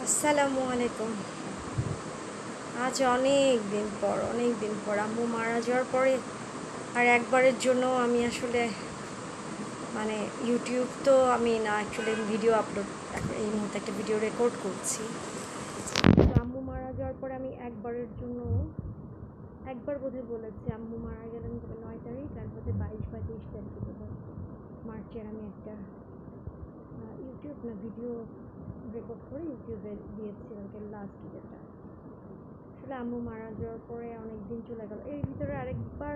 আসসালামু আলাইকুম। আজ অনেক দিন পর আম্মু মারা যাওয়ার পরে আর একবারের জন্য আমি আসলে মানে ইউটিউব তো আমি না অ্যাকচুয়ালি ভিডিও আপলোড এই মুহূর্তে একটা ভিডিও রেকর্ড করছি। তো আম্মু মারা যাওয়ার পরে আমি একবার বোধহয় বলেছি আম্মু মারা গেলেন তবে 9 তারিখ আর বোধহয় 22 বা 23 তারিখে বোধহয় মার্চের আমি একটা ইউটিউব না ভিডিও রেকর্ড করে ইউটিউবে দিয়েছিলাম লাস্ট যেটা। আসলে আম্মু মারা যাওয়ার পরে অনেক দিন চলে গেল, এর ভিতরে আরেকবার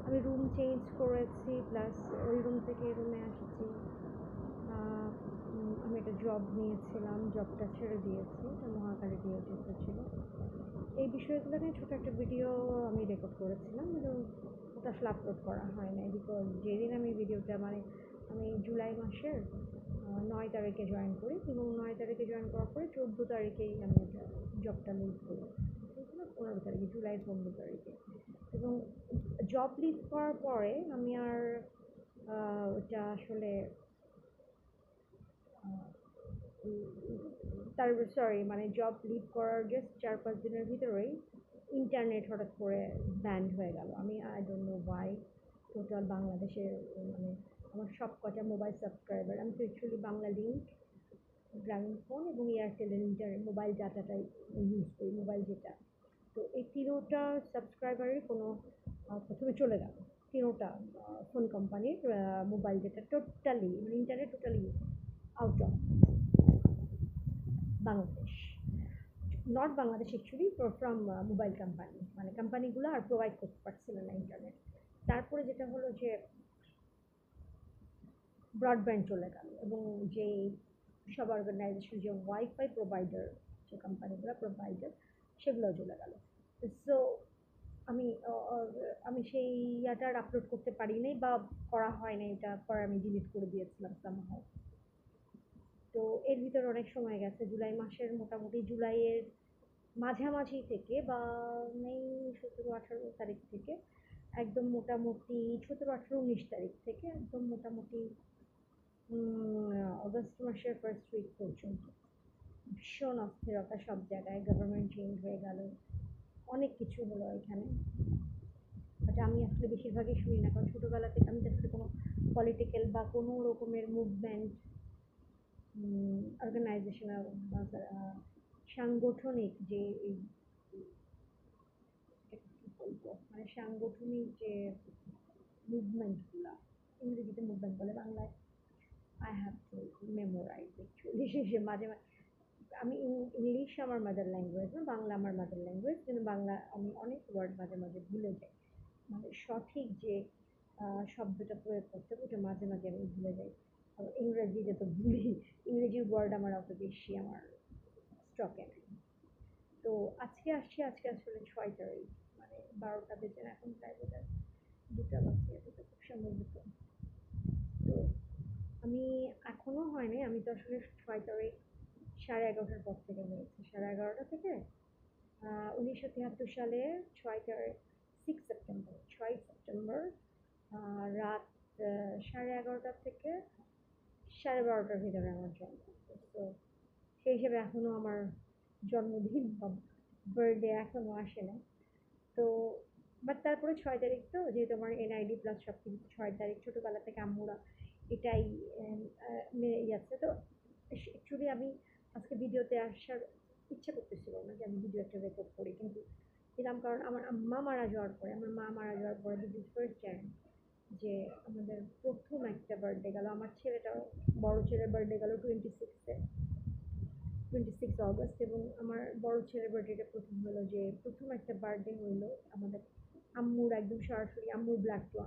আমি রুম চেঞ্জ করেছি, প্লাস ওই রুম থেকে এই রুমে আসছি। আমি একটা জব নিয়েছিলাম, জবটা ছেড়ে দিয়েছি, এটা মহাকালী ডিওটিতে ছিল। এই বিষয়গুলো নিয়ে ছোটো একটা ভিডিও আমি রেকর্ড করেছিলাম, কিন্তু ওটা আসলে আপলোড করা হয় নাই, বিকজ যেদিন আমি ভিডিওটা আমি জুলাই মাসের 9 তারিখে জয়েন করি এবং 9 তারিখে জয়েন করার পরে 14 তারিখেই আমি জবটা লিভ করি, 15 তারিখে, জুলাই 15 তারিখে। এবং জব লিভ করার পরে আমি আর ওটা আসলে তার সরি মানে জব লিভ করার জাস্ট 4-5 দিনের ভিতরেই ইন্টারনেট হঠাৎ করে ব্যান্ড হয়ে গেল। আমি I don't no Y. Total বাংলাদেশের মানে আমার সব কটা মোবাইল সাবস্ক্রাইবার, আমি তো অ্যাকচুয়ালি বাংলা লিঙ্ক, গ্রামীণফোন এবং এয়ারটেলের ইন্টারনেট মোবাইল ডাটাটাই ইউজ করি, মোবাইল যেটা। তো এই তিনোটা সাবস্ক্রাইবারের কোনো প্রথমে চলে গেল, তিনোটা ফোন কোম্পানির মোবাইল ডেটা টোটালি, মানে internet totally out of Bangladesh, not Bangladesh actually, from mobile company, মানে কোম্পানিগুলো আর প্রোভাইড করতে পারছিল না ইন্টারনেট। তারপরে যেটা হলো যে ব্রডব্যান্ড চলে গেল এবং যে সব অর্গানাইজেশন যে ওয়াইফাই প্রোভাইডার, যে কোম্পানিগুলো প্রোভাইডার, সেগুলো চলে গেল। সো আমি আমি সেই ইয়াটা আর আপলোড করতে পারি নাই বা করা হয় নাই, এটা পরে আমি ডিলিট করে দিয়েছিলাম সামহাও। তো এর ভিতরে অনেক সময় গেছে, জুলাই মাসের মোটামুটি জুলাইয়ের মাঝামাঝি থেকে বা নেই 17-18 তারিখ থেকে একদম মোটামুটি 17-18-19 তারিখ থেকে একদম মোটামুটি অগস্ট মাসের ফার্স্ট উইক পর্যন্ত ভীষণ অস্থিরতা, সব জায়গায় গভর্নমেন্ট চেঞ্জ হয়ে গেল, অনেক কিছু হলো এখানে। বাট আমি আসলে বেশিরভাগই শুনি না, কারণ ছোটোবেলা থেকে আমি আসলে কোনো পলিটিক্যাল বা কোনো রকমের মুভমেন্ট, অর্গানাইজেশনাল বা সাংগঠনিক যে এই কী বলবো, মানে সাংগঠনিক যে মুভমেন্টগুলো, ইংরেজিতে মুভমেন্ট বলে, বাংলায় I have to memorise actually. শেষে মাঝে মাঝে আমি ইংলিশ আমার মাদার ল্যাঙ্গুয়েজ না, বাংলা আমার মাদার ল্যাঙ্গুয়েজ, কিন্তু বাংলা আমি অনেক ওয়ার্ড মাঝে মাঝে ভুলে যাই, মানে সঠিক যে শব্দটা প্রয়োগ করতে হবে ওটা মাঝে মাঝে আমি ভুলে যাই। আর ইংরেজি যত ভুলি, ইংরেজি ওয়ার্ড আমার অত বেশি আমার স্টকে নেই। তো আজকে আসলে 6 তারিখ, মানে 12টা বেজে না, এখন প্রায় বোধহয় 2টা বাজে, এটা খুব সম্ভবত। তো আমি এখনো হয়নি, আমি তো আসলে 6 তারিখ 11:30টার পর থেকে হয়েছে, 11:30টা থেকে 1973 সালে 6 তারিখ, 6 সেপ্টেম্বর রাত 11:30 থেকে 12:30টার ভিতরে আমার জন্ম। তো সেই হিসেবে এখনো আমার জন্মদিন বা বার্থডে এখনো আসে না। তো বাট তারপরে 6 তারিখ, তো যেহেতু আমার এনআইডি প্লাস সব কিছু 6 তারিখ, ছোটোবেলা থেকে আম্মুরা এটাই মেনে যাচ্ছে। তো অ্যাকচুয়ালি আমি আজকে ভিডিওতে আসার ইচ্ছা করতেছিল না যে আমি ভিডিও একটা রেকর্ড করি, কিন্তু দিলাম, কারণ আমার আম্মা মারা যাওয়ার পরে, আমার মা মারা যাওয়ার পরে দিস ইজ ফার্স্ট টাইম যে আমাদের প্রথম একটা বার্থডে গেল, আমার ছেলেটাও, বড় ছেলের বার্থডে গেল 26 অগস্ট, এবং আমার বড় ছেলের বার্থডেটা প্রথম হলো, যে প্রথম একটা বার্থডে হইলো আমাদের আম্মুর, একদম সরাসরি আম্মুর ব্লাড তো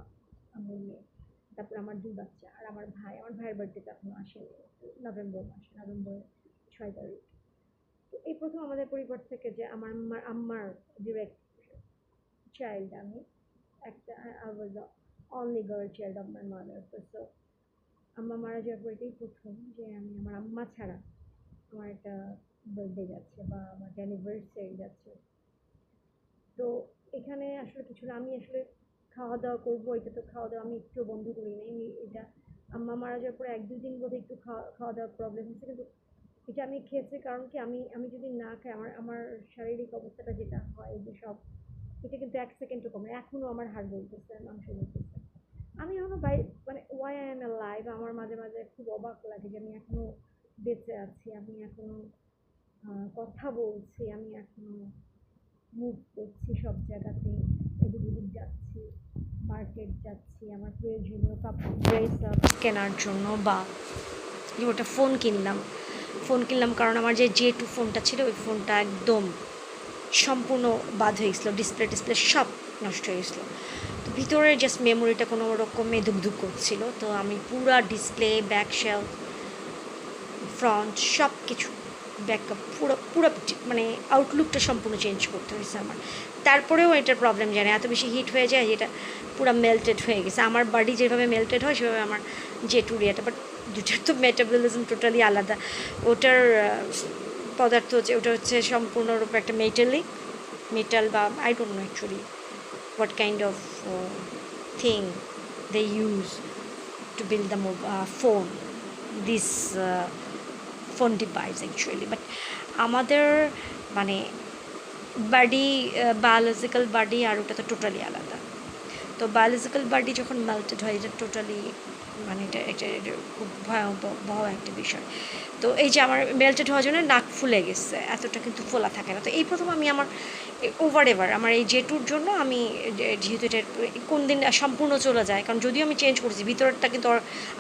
আম্মুর মেয়ে। তারপর আমার দুই বাচ্চা আর আমার ভাইয়ের বার্থডেটা এখনো আসেনি, নভেম্বর 6 তারিখ। তো এই প্রথম আমাদের পরিবার থেকে যে আমার আম্মার ডিরেক্ট চাইল্ড আমি, একটা, I was the only girl child of my mother. তো আম্মা মারা যাওয়ার পর এটাই প্রথম যে আমি আমার আম্মা ছাড়া আমার একটা বার্থডে যাচ্ছে বা আমার একটা অ্যানিভার্সারি যাচ্ছে। তো এখানে আসলে কিছু না, আমি আসলে খাওয়া দাওয়া করবো, এটা তো খাওয়া দাওয়া আমি একটু বন্ধ করি নাই, আমি এটা আম্মা মারা যাওয়ার পরে 1-2 দিন বোধহয় একটু খাওয়া দাওয়ার প্রবলেম হচ্ছে, কিন্তু এটা আমি খেয়েছি কারণ কি আমি আমি যদি না খাই আমার আমার শারীরিক অবস্থাটা যেটা হয় যে সব এটা কিন্তু 1 সেকেন্ডও কমে এখনো আমার হাড় জ্বলতেছে মাংস জ্বলতেছে আমি এখনো মানে ওয়াই আই এম লাইভ আমার মাঝে মাঝে খুব অবাক লাগে যে আমি এখনো বেঁচে আছি আমি এখনো কথা বলছি আমি এখনো মুভ করছি সব জায়গাতে এদিক ওদিক যাচ্ছি মার্কেট যাচ্ছি আমার প্রয়োজনীয় কাপড় ড্রেস আপ কেনার জন্য বা ওটা ফোন কিনলাম কারণ আমার যে 2 ফোনটা ছিল ওই ফোনটা একদম সম্পূর্ণ বাদ হয়ে গেছিলো ডিসপ্লে সব নষ্ট হয়ে গেছিলো তো ভিতরে জাস্ট মেমোরিটা কোনো রকমে ধুকধুক করছিল তো আমি পুরা ডিসপ্লে ব্যাক শেল ফ্রন্ট সব কিছু ব্যাকআপ পুরো পুরো মানে আউটলুকটা সম্পূর্ণ চেঞ্জ করতে হয়েছে আমার তারপরেও এটার প্রবলেম জানি এত বেশি হিট হয়ে যায় যেটা পুরো মেল্টেড হয়ে গেছে আমার বডি যেভাবে মেল্টেড হয় সেভাবে আমার জেটুরিয়াটা বাট দুটার তো মেটাবলিজম টোটালি আলাদা ওটার পদার্থ হচ্ছে ওটা হচ্ছে সম্পূর্ণরূপে একটা মেটাল বা I don't no actually what kind of thing they use to build the phone this phone device actually but আমাদের মানে বডি বায়োলজিক্যাল বডি আর ওটা তো টোটালি আলাদা তো বায়োলজিক্যাল বডি যখন মেল্টেড হয় এটা টোটালি মানে এটা খুব ভয়াবহ একটা বিষয় তো এই যে আমার মেল্টেড হওয়ার জন্য নাক ফুলে গেছে এতটা কিন্তু ফোলা থাকে না তো এই প্রথম আমি আমার ওভার আমার এই জেটুর জন্য আমি যেহেতু এটা কোন দিন সম্পূর্ণ চলে যায় কারণ যদিও আমি চেঞ্জ করছি ভিতরটা কিন্তু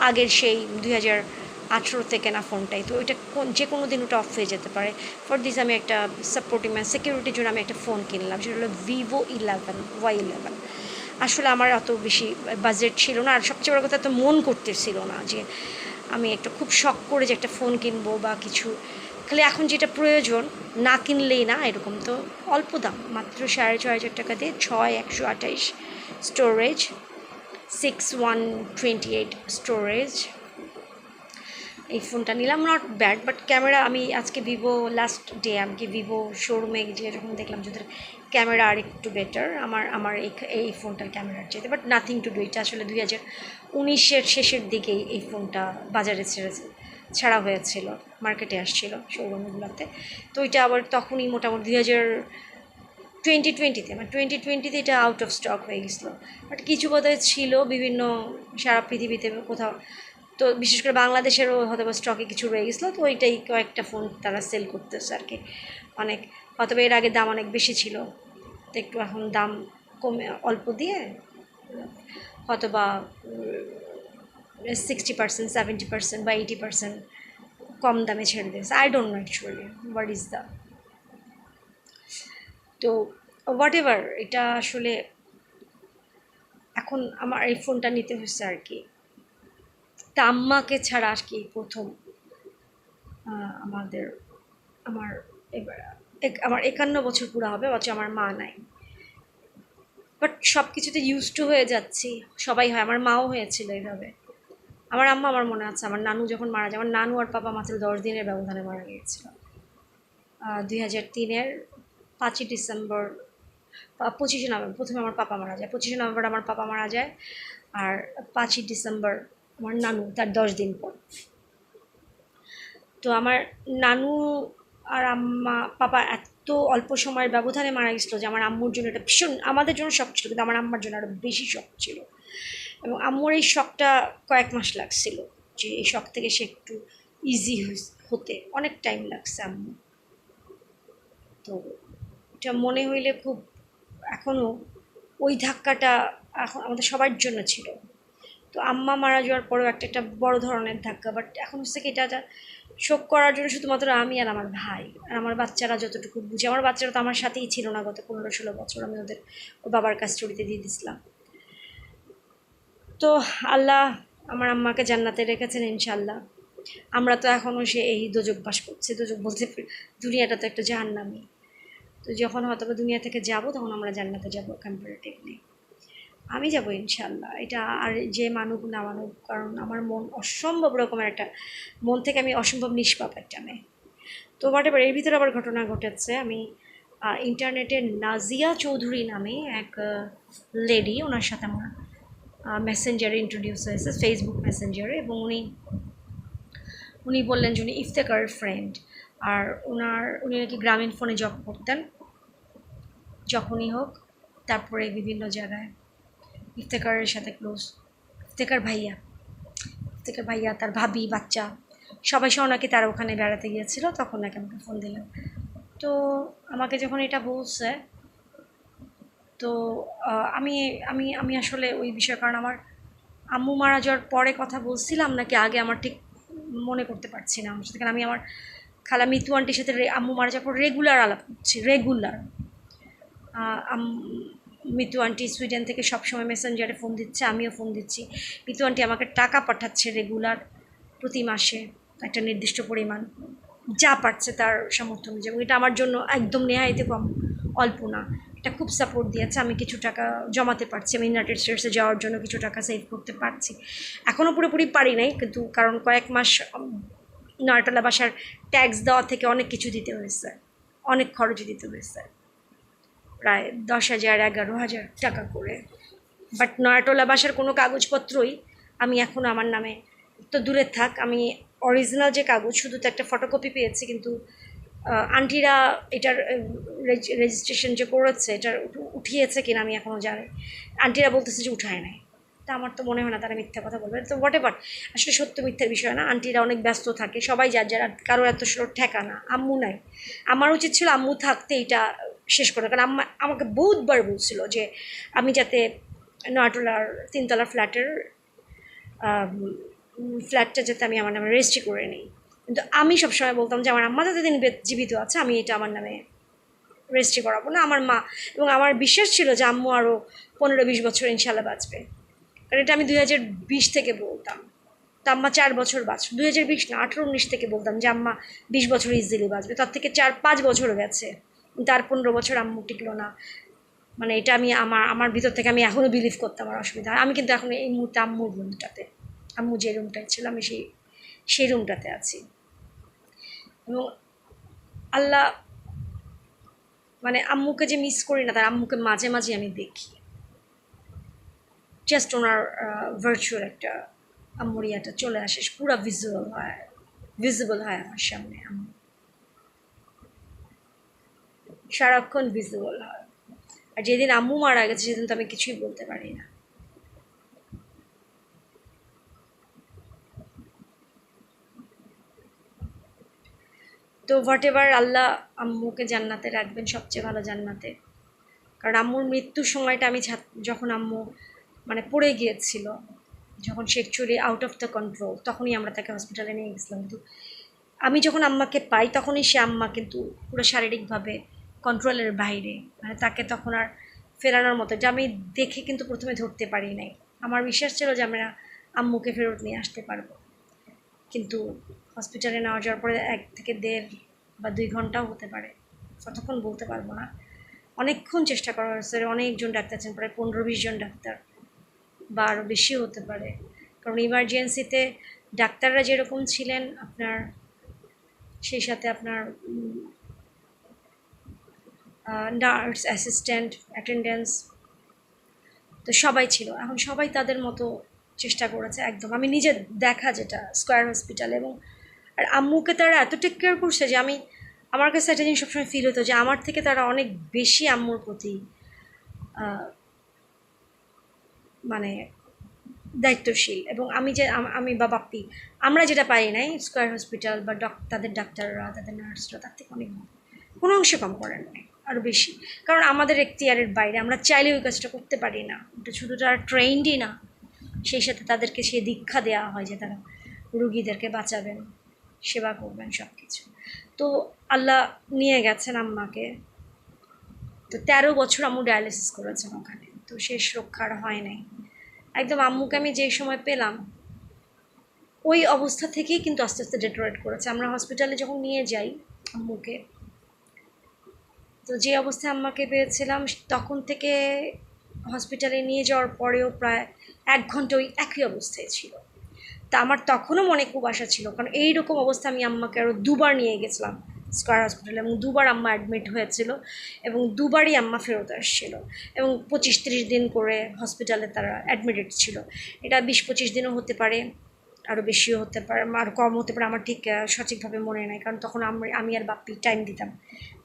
আগের সেই 2018 থেকে না ফোনটাই তো ওইটা যে কোনো দিন ওটা অফ হয়ে যেতে পারে ফর দিস আমি একটা সাপোর্টিং মানে সিকিউরিটির জন্য আমি একটা ফোন কিনলাম সেটা হলো Vivo Y11 আসলে আমার অত বেশি বাজেট ছিল না আর সবচেয়ে বড় কথা তো মন করতেছিল না যে আমি একটা খুব শখ করে যে একটা ফোন কিনবো বা কিছু খালি এখন যেটা প্রয়োজন না কিনলেই না এরকম তো অল্প দাম মাত্র 6,500 টাকা দিয়ে 128 স্টোরেজ 6128 স্টোরেজ এই ফোনটা নিলাম নট ব্যাড বাট ক্যামেরা আমি আজকে ভিভো লাস্ট ডে আমি ভিভো শোরুমে গিয়ে যখন দেখলাম যে ওদের ক্যামেরা আর একটু বেটার আমার এই ফোনটার ক্যামেরার চাইতে বাট নাথিং টু ডু এটা আসলে 2019-এর শেষের দিকেই এই ফোনটা বাজারে ছাড়া হয়েছিল মার্কেটে আসছিল শোরুমগুলোতে তো এটা আবার তখনই মোটামুটি 2020-তে মানে 2020-তে এটা আউট অফ স্টক হয়ে গেছিলো বাট কিছু বোধহয় ছিল বিভিন্ন সারা পৃথিবীতে কোথাও তো বিশেষ করে বাংলাদেশেরও হয়তো বা স্টকে কিছু রয়ে গেছিলো তো ওইটাই কয়েকটা ফোন তারা সেল করতেছে আর কি অনেক হয়তো এর আগে দাম অনেক বেশি ছিল তো একটু এখন দাম কমে অল্প দিয়ে হয়তো বা 60%, 70% বা 80% কম দামে ছেড়ে দিয়েছে I don't no actually what is the তো হোয়াট এভার এটা আসলে এখন আমার এই ফোনটা নিতে হচ্ছে আর কি তা আম্মাকে ছাড়া আর কি প্রথম আমার এবার আমার 51 বছর পুরো হবে অথচ আমার মা নাই বাট সব কিছুতে ইউজ টু হয়ে যাচ্ছি সবাই হয় আমার মাও হয়েছিল এইভাবে আমার আম্মা আমার মনে আছে আমার নানু যখন মারা যায় আমার নানু আর পাপা মাত্র 10 দিনের ব্যবধানে মারা গিয়েছিল 2003-এর 5ই ডিসেম্বর 25শে নভেম্বর প্রথমে আমার পাপা মারা যায় 25শে নভেম্বর আমার পাপা মারা যায় আর 5ই ডিসেম্বর আমার নানু তার 10 দিন পর তো আমার নানু আর আম্মা পাপা এত অল্প সময়ের ব্যবধানে মারা গেছিলো যে আমার আম্মুর জন্য এটা ভীষণ আমাদের জন্য শখ ছিল কিন্তু আমার আম্মার জন্য আরও বেশি শখ ছিল এবং আম্মুর এই শখটা কয়েক মাস লাগছিল যে এই শখ থেকে সে একটু ইজি হতে অনেক টাইম লাগছে আম্মু তো এটা মনে হইলে খুব এখনও ওই ধাক্কাটা এখন আমাদের সবার জন্য ছিল তো আম্মা মারা যাওয়ার পরেও একটা বড় ধরনের ধাক্কা বাট এখন হচ্ছে কি এটা শোক করার জন্য শুধুমাত্র আমি আর আমার ভাই আর আমার বাচ্চারা যতটুকু বুঝে আমার বাচ্চারা তো আমার সাথেই ছিল না গত 15-16 বছর আমি ওদের ওর বাবার কাস্টডিতে দিয়ে দিয়েছিলাম তো আল্লাহ আমার আম্মাকে জান্নাতে রেখেছেন ইনশাল্লাহ আমরা তো এখনও সে এই দোজক বাস করছি দোজক বলতে দুনিয়াটা তো একটা জাহান্নামী তো যখন হয়তো দুনিয়া থেকে যাব তখন আমরা জান্নাতে যাব কম্পারেটিভলি আমি যাব ইনশাল্লাহ এটা আর যে মানুক না মানুক কারণ আমার মন অসম্ভব রকমের একটা মন থেকে আমি অসম্ভব নিষ্পাপ একটা মেয়ে তো হোয়াটএভার এর ভিতরে আবার ঘটনা ঘটেছে আমি ইন্টারনেটে নাজিয়া চৌধুরী নামে এক লেডি ওনার সাথে আমার মেসেঞ্জারে ইন্ট্রোডিউস হয়েছে ফেসবুক মেসেঞ্জারে এবং উনি বললেন যে উনি ইফতেকারের ফ্রেন্ড, আর উনি নাকি গ্রামীণ ফোনে জব করতেন যখনই হোক, তারপরে বিভিন্ন জায়গায় ইফতেকারের সাথে ক্লোজ। ইফতেকার ভাইয়া তার ভাবি বাচ্চা সবাই সহ নাকি তারা ওখানে বেড়াতে গিয়েছিল, তখন নাকি আমাকে ফোন দিলেন। তো আমাকে যখন এটা বলছে, তো আমি আমি আমি আসলে ওই বিষয়ে, কারণ আমার আম্মু মারা যাওয়ার পরে কথা বলছিলাম নাকি আগে আমার ঠিক মনে করতে পারছি না। আমার সাথে, কারণ আমি আমার খালা মিতু আন্টির সাথে আম্মু মারা যাওয়ার পর রেগুলার আলাপ করছি, রেগুলার। মিতু আন্টি সুইডেন থেকে সবসময় মেসেঞ্জারে ফোন দিচ্ছে, আমিও ফোন দিচ্ছি। মিতু আন্টি আমাকে টাকা পাঠাচ্ছে রেগুলার, প্রতি মাসে একটা নির্দিষ্ট পরিমাণ, যা পারছে তার সামর্থ্য অনুযায়ী। এটা আমার জন্য একদম নেহাইতে কম, অল্প না। এটা খুব সাপোর্ট দিয়েছে, আমি কিছু টাকা জমাতে পারছি, আমি ইউনাইটেড স্টেটসে যাওয়ার জন্য কিছু টাকা সেভ করতে পারছি। এখনও পুরোপুরি পারি নাই, কিন্তু কারণ কয়েক মাস নয়তলা বাসার ট্যাক্স দেওয়া থেকে অনেক কিছু দিতে হয়েছে, অনেক খরচ দিতে হয়েছে, প্রায় 10,000 11,000 টাকা করে। বাট নয়াটোলা বাসার কোনো কাগজপত্রই আমি এখনও আমার নামে, তো দূরে থাক, আমি অরিজিনাল যে কাগজ শুধু তো একটা ফটোকপি পেয়েছি, কিন্তু আন্টিরা এটার রেজিস্ট্রেশন যে করেছে এটার উঠিয়েছে কিনা আমি এখনও জানি। আন্টিরা বলতেছে যে উঠায় নাই, তা আমার তো মনে হয় না তারা মিথ্যা কথা বলবে। তো হোয়াট এভার, আসলে সত্য মিথ্যার বিষয় না, আন্টিরা অনেক ব্যস্ত থাকে, সবাই যার যারা, কারোর এত ঠেকা না। আম্মু নাই, আমার উচিত ছিল আম্মু থাকতে এটা শেষ করে, কারণ আম্মা আমাকে বহুতবার বলছিল যে আমি যাতে নয়টোলার 3তলা ফ্ল্যাটটা যাতে আমি আমার নামে রেজিস্ট্রি করে নিই, কিন্তু আমি সবসময় বলতাম যে আমার আম্মা যতদিন জীবিত আছে আমি এটা আমার নামে রেজিস্ট্রি করাবো না। আমার মা এবং আমার বিশ্বাস ছিল যে আম্মু আরও 15-20 বছর ইনশাল্লাহ বাঁচবে, কারণ এটা আমি 2020 থেকে বলতাম, তো আম্মা 4 বছর বাঁচবে। 2020 না, 18-19 থেকে বলতাম যে আম্মা 20 বছর ইজিলি বাঁচবে, তার থেকে 4-5 বছর গেছে, তার 15 বছর আম্মু টিকলো না। মানে এটা আমি আমার ভিতর থেকে আমি এখনও বিলিভ করতে আমার অসুবিধা হয়। আমি কিন্তু এখন এই মুহূর্তে আম্মুর রুমটাতে, আম্মু যে রুমটায় ছিল আমি সেই রুমটাতে আছি। এবং আল্লাহ, মানে আম্মুকে যে মিস করি না, তার আম্মুকে মাঝে মাঝে আমি দেখি, জাস্ট ওনার ভার্চুয়াল একটা আম্মুর ইয়াটা চলে আসে, পুরো ভিজিবল হয় আমার সামনে। আম্মু সারাক্ষণ ভিজিবল হয়, আর যেদিন আম্মু মারা গেছে সেদিন তো আমি কিছুই বলতে পারি না। তো হোয়াট এভার, আল্লাহ আম্মুকে জান্নাতে রাখবেন, সবচেয়ে ভালো জান্নাতে। কারণ আম্মুর মৃত্যুর সময়টা আমি যখন আম্মু মানে পড়ে গিয়েছিল, যখন সে actually out of the control, তখনই আমরা তাকে হসপিটালে নিয়ে গেছিলাম। কিন্তু আমি যখন আম্মাকে পাই তখনই সে আম্মা কিন্তু পুরো শারীরিকভাবে কন্ট্রোলের বাইরে, মানে তাকে তখন আর ফেরানোর মতো, যে আমি দেখে কিন্তু প্রথমে ধরতে পারি নাই। আমার বিশ্বাস ছিল যে আমরা আম্মুকে ফেরত নিয়ে আসতে পারবো, কিন্তু হসপিটালে নেওয়া যাওয়ার পরে 1 থেকে 1.5 বা 2 ঘন্টাও হতে পারে, কতক্ষণ বলতে পারবো না। অনেকক্ষণ চেষ্টা করা হয়েছে, অনেকজন ডাক্তার আছেন, প্রায় 15-20 জন ডাক্তার বা আরও বেশিও হতে পারে। কারণ ইমার্জেন্সিতে ডাক্তাররা যেরকম ছিলেন আপনার, সেই সাথে আপনার নার্স, অ্যাসিস্ট্যান্ট, অ্যাটেন্ডেন্স, তো সবাই ছিল। এখন সবাই তাদের মতো চেষ্টা করেছে একদম, আমি নিজে দেখা যেটা স্কয়ার হসপিটাল। এবং আর আম্মুকে তারা এত টেক কেয়ার করছে যে আমার কাছে একটা জিনিস সবসময় ফিল হতো যে আমার থেকে তারা অনেক বেশি আম্মুর প্রতি মানে দায়িত্বশীল। এবং আমি বা বাপ্পি, আমরা যেটা পাই নাই স্কয়ার হসপিটাল বা তাদের ডাক্তাররা, তাদের নার্সরা তার থেকে অনেক কোনো অংশে কম করেন নাই, আরও বেশি। কারণ আমাদের এখতিয়ারের বাইরে, আমরা চাইলে ওই কাজটা করতে পারি না, ওটা শুধু তারা ট্রেন্ডই না, সেই সাথে তাদেরকে সে দীক্ষা দেওয়া হয় যে তারা রুগীদেরকে বাঁচাবেন, সেবা করবেন, সব কিছু। তো আল্লাহ নিয়ে গেছেন আম্মাকে, তো 13 বছর আম্মু ডায়ালিসিস করেছেন ওখানে, তো শেষ রক্ষার হয় নাই একদম। আম্মুকে আমি যেই সময় পেলাম ওই অবস্থা থেকেই কিন্তু আস্তে আস্তে ডেটোরেট করেছে। আমরা হসপিটালে যখন নিয়ে যাই আম্মুকে, তো যে অবস্থায় আম্মাকে পেয়েছিলাম তখন থেকে হসপিটালে নিয়ে যাওয়ার পরেও প্রায় 1 ঘন্টা ওই একই অবস্থায় ছিল। তা আমার তখনও মনে খুব আশা ছিল, কারণ এইরকম অবস্থা আমি আম্মাকে আরও 2বার নিয়ে গেছিলাম স্কয়ার হসপিটালে, এবং 2বার আম্মা অ্যাডমিট হয়েছিল, এবং 2বারই আম্মা ফেরত আসছিল, এবং 25-30 দিন করে হসপিটালে তারা অ্যাডমিটেড ছিল। এটা 20-25 দিনও হতে পারে, আরও বেশিও হতে পারে, আর কম হতে পারে, আমার ঠিক সঠিকভাবে মনে নাই, কারণ তখন আমি আর বাপ্পি টাইম দিতাম,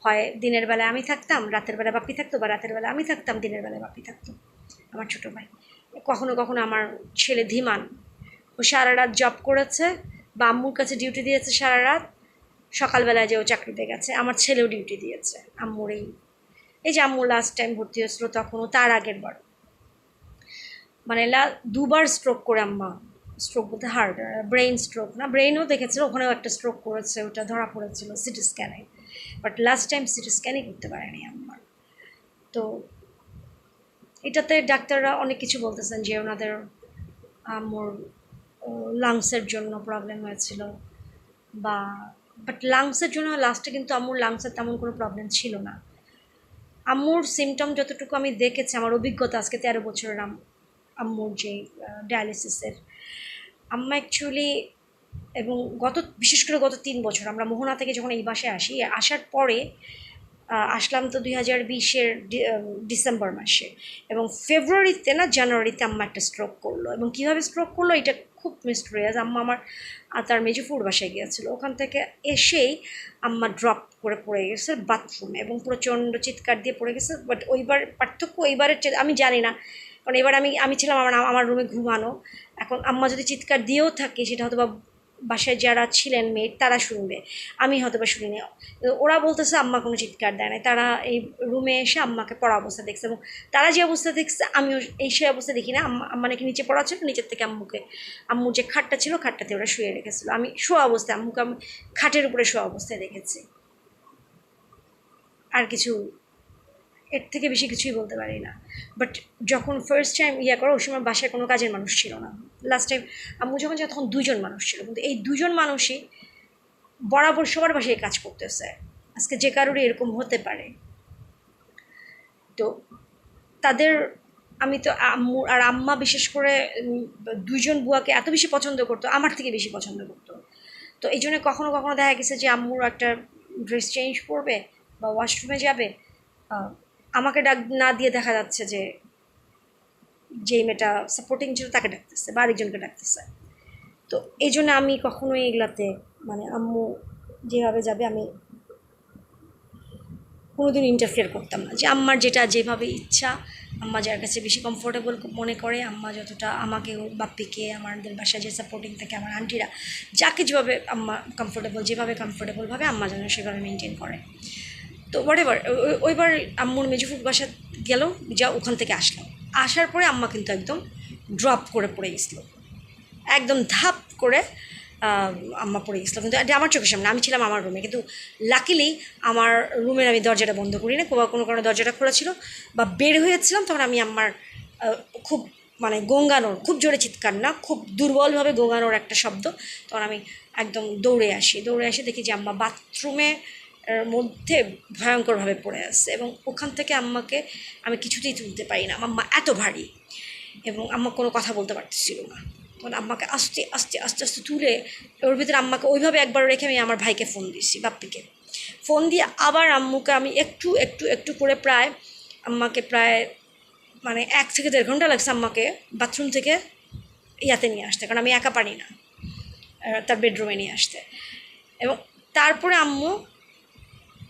হয় দিনের বেলায় আমি থাকতাম, রাতের বেলা বাপ্পি থাকতো, বা রাতের বেলা আমি থাকতাম, দিনের বেলায় বাপ্পি থাকতো, আমার ছোটো ভাই। কখনো কখনো আমার ছেলে ধীমান, ও সারা রাত জব করেছে বা আম্মুর কাছে ডিউটি দিয়েছে সারা রাত, সকালবেলায় যে ও চাকরিতে গেছে, আমার ছেলেও ডিউটি দিয়েছে আম্মুর। এই যে আম্মু লাস্ট টাইম ভর্তি হয়েছিল তখনও, তার আগের বার মানে দুবার স্ট্রোক করে আম্মা, স্ট্রোক বলতে হার্ট, ব্রেইন স্ট্রোক না, ব্রেইনও দেখেছিল, ওখানেও একটা স্ট্রোক করেছে, ওটা ধরা পড়েছিল সিটি স্ক্যানে, বাট লাস্ট টাইম সিটি স্ক্যানই করতে পারেনি আম্মার। তো এটাতে ডাক্তাররা অনেক কিছু বলতেছেন যে ওনাদের আম্মুর লাংসের জন্য প্রবলেম হয়েছিল, বা বাট লাংসের জন্য লাস্টে কিন্তু আম্মুর লাংসের তেমন কোনো প্রবলেম ছিল না। আম্মুর সিমটম যতটুকু আমি দেখেছি, আমার অভিজ্ঞতা আজকে 13 বছরের আম্মুর যে ডায়ালিসিসের, আম্মা অ্যাকচুয়ালি, এবং বিশেষ করে গত 3 বছর আমরা মোহনা থেকে যখন এই বাসায় আসি, আসার পরে আসলাম তো 2020-এর ডিসেম্বর মাসে, এবং ফেব্রুয়ারিতে না জানুয়ারিতে আম্মা একটা স্ট্রোক করলো। এবং কীভাবে স্ট্রোক করলো এটা খুব মিস্টেরিয়াস। আম্মা আমার তার মেজুফুর বাসায় গিয়েছিলো, ওখান থেকে এসেই আম্মা ড্রপ করে পড়ে গেছে বাথরুমে, এবং প্রচণ্ড চিৎকার দিয়ে পড়ে গেছে। বাট ওইবার পার্থক্য, এইবারের আমি জানি না, কারণ এবার আমি ছিলাম আমার রুমে ঘুমানো। এখন আম্মা যদি চিৎকার দিয়েও থাকে, সেটা হয়তো বা বাসায় যারা ছিলেন মেয়ে তারা শুনবে, আমি হয়তো বা শুনিনি। ওরা বলতেছে আম্মা কোনো চিৎকার দেয় না, তারা এই রুমে এসে আম্মাকে পড়া অবস্থা দেখছে, এবং তারা যে অবস্থা দেখছে আমিও সেই অবস্থা দেখি না। আম্মা নাকি নিচে পড়া ছিল, নিচের থেকে আম্মুর যে খাটটা ছিল খাটটাতে ওরা শুয়ে রেখেছিলো, আমি শোয়া অবস্থায়, আম্মুকে আমি খাটের উপরে শোয়া অবস্থায় দেখেছি। আর কিছু এর থেকে বেশি কিছুই বলতে পারি না। বাট যখন ফার্স্ট টাইম করো, ওই সময় বাসায় কোনো কাজের মানুষ ছিল না। লাস্ট টাইম আম্মু যখন যায় তখন 2জন মানুষ ছিল, কিন্তু এই 2জন মানুষই বরাবর সবার বাসায় কাজ করতেছে। আজকে যে কারোরই এরকম হতে পারে। তো তাদের, আমি তো আম্মু আর আম্মা বিশেষ করে 2জন বুয়াকে এত বেশি পছন্দ করতো, আমার থেকে বেশি পছন্দ করতো। তো এই জন্য কখনো কখনো দেখা গেছে যে আম্মুর একটা ড্রেস চেঞ্জ করবে বা ওয়াশরুমে যাবে, আমাকে ডাক না দিয়ে দেখা যাচ্ছে যে যেই মেয়েটা সাপোর্টিং ছিল তাকে ডাকতেছে বা আরেকজনকে ডাকতেছে। তো এই জন্য আমি কখনোই এগুলাতে, মানে আম্মু যেভাবে যাবে আমি কোনোদিন ইন্টারফেয়ার করতাম না, যে আম্মার যেটা যেভাবে ইচ্ছা, আম্মা যার কাছে বেশি কমফোর্টেবল মনে করে, আম্মা যতটা আমাকে, বাপ্পিকে, আমাদের বাসায় যে সাপোর্টিং থাকে আমার আন্টিরা, যাকে যেভাবে আম্মা কমফোর্টেবল, যেভাবে কমফোর্টেবলভাবে আম্মা যেন সেভাবে মেনটেন করে। তো হোয়াটএভার, ওইবার আম্মুর মেজুফুর বাসা গেল, যা ওখান থেকে আসলাম, আসার পরে আম্মা কিন্তু একদম ড্রপ করে পড়ে গেছিলো, একদম ধাপ করে আম্মা পড়ে গেছিলো, কিন্তু এটা আমার চোখের সামনে, আমি ছিলাম আমার রুমে। কিন্তু লাকিলি আমার রুমের আমি দরজাটা বন্ধ করি না, কোনো কারণে দরজাটা খোলা ছিল বা বের হয়েছিলাম, তখন আমি আমার খুব, মানে গোঙানোর, খুব জোরে চিৎকার না, খুব দুর্বলভাবে গোঙানোর একটা শব্দ, তখন আমি একদম দৌড়ে আসি, দেখি যে আম্মা বাথরুমে মধ্যে ভয়ঙ্করভাবে পড়ে আসছে, এবং ওখান থেকে আম্মাকে আমি কিছুতেই তুলতে পারি না, আম্মা এত ভারী, এবং আম্মা কোনো কথা বলতে পারতেছিল না। তখন আম্মাকে আস্তে আস্তে আস্তে আস্তে তুলে, ওর ভিতরে আম্মাকে ওইভাবে একবার রেখে আমি আমার ভাইকে ফোন দিয়েছি, বাপ্পিকে ফোন দিয়ে আবার আম্মুকে আমি একটু একটু একটু করে আম্মাকে প্রায় মানে 1 থেকে 1.5 ঘন্টা লাগছে আম্মাকে বাথরুম থেকে ইয়াতে নিয়ে আসতে, কারণ আমি একা পারি না তার বেডরুমে নিয়ে আসতে। এবং তারপরে আম্মু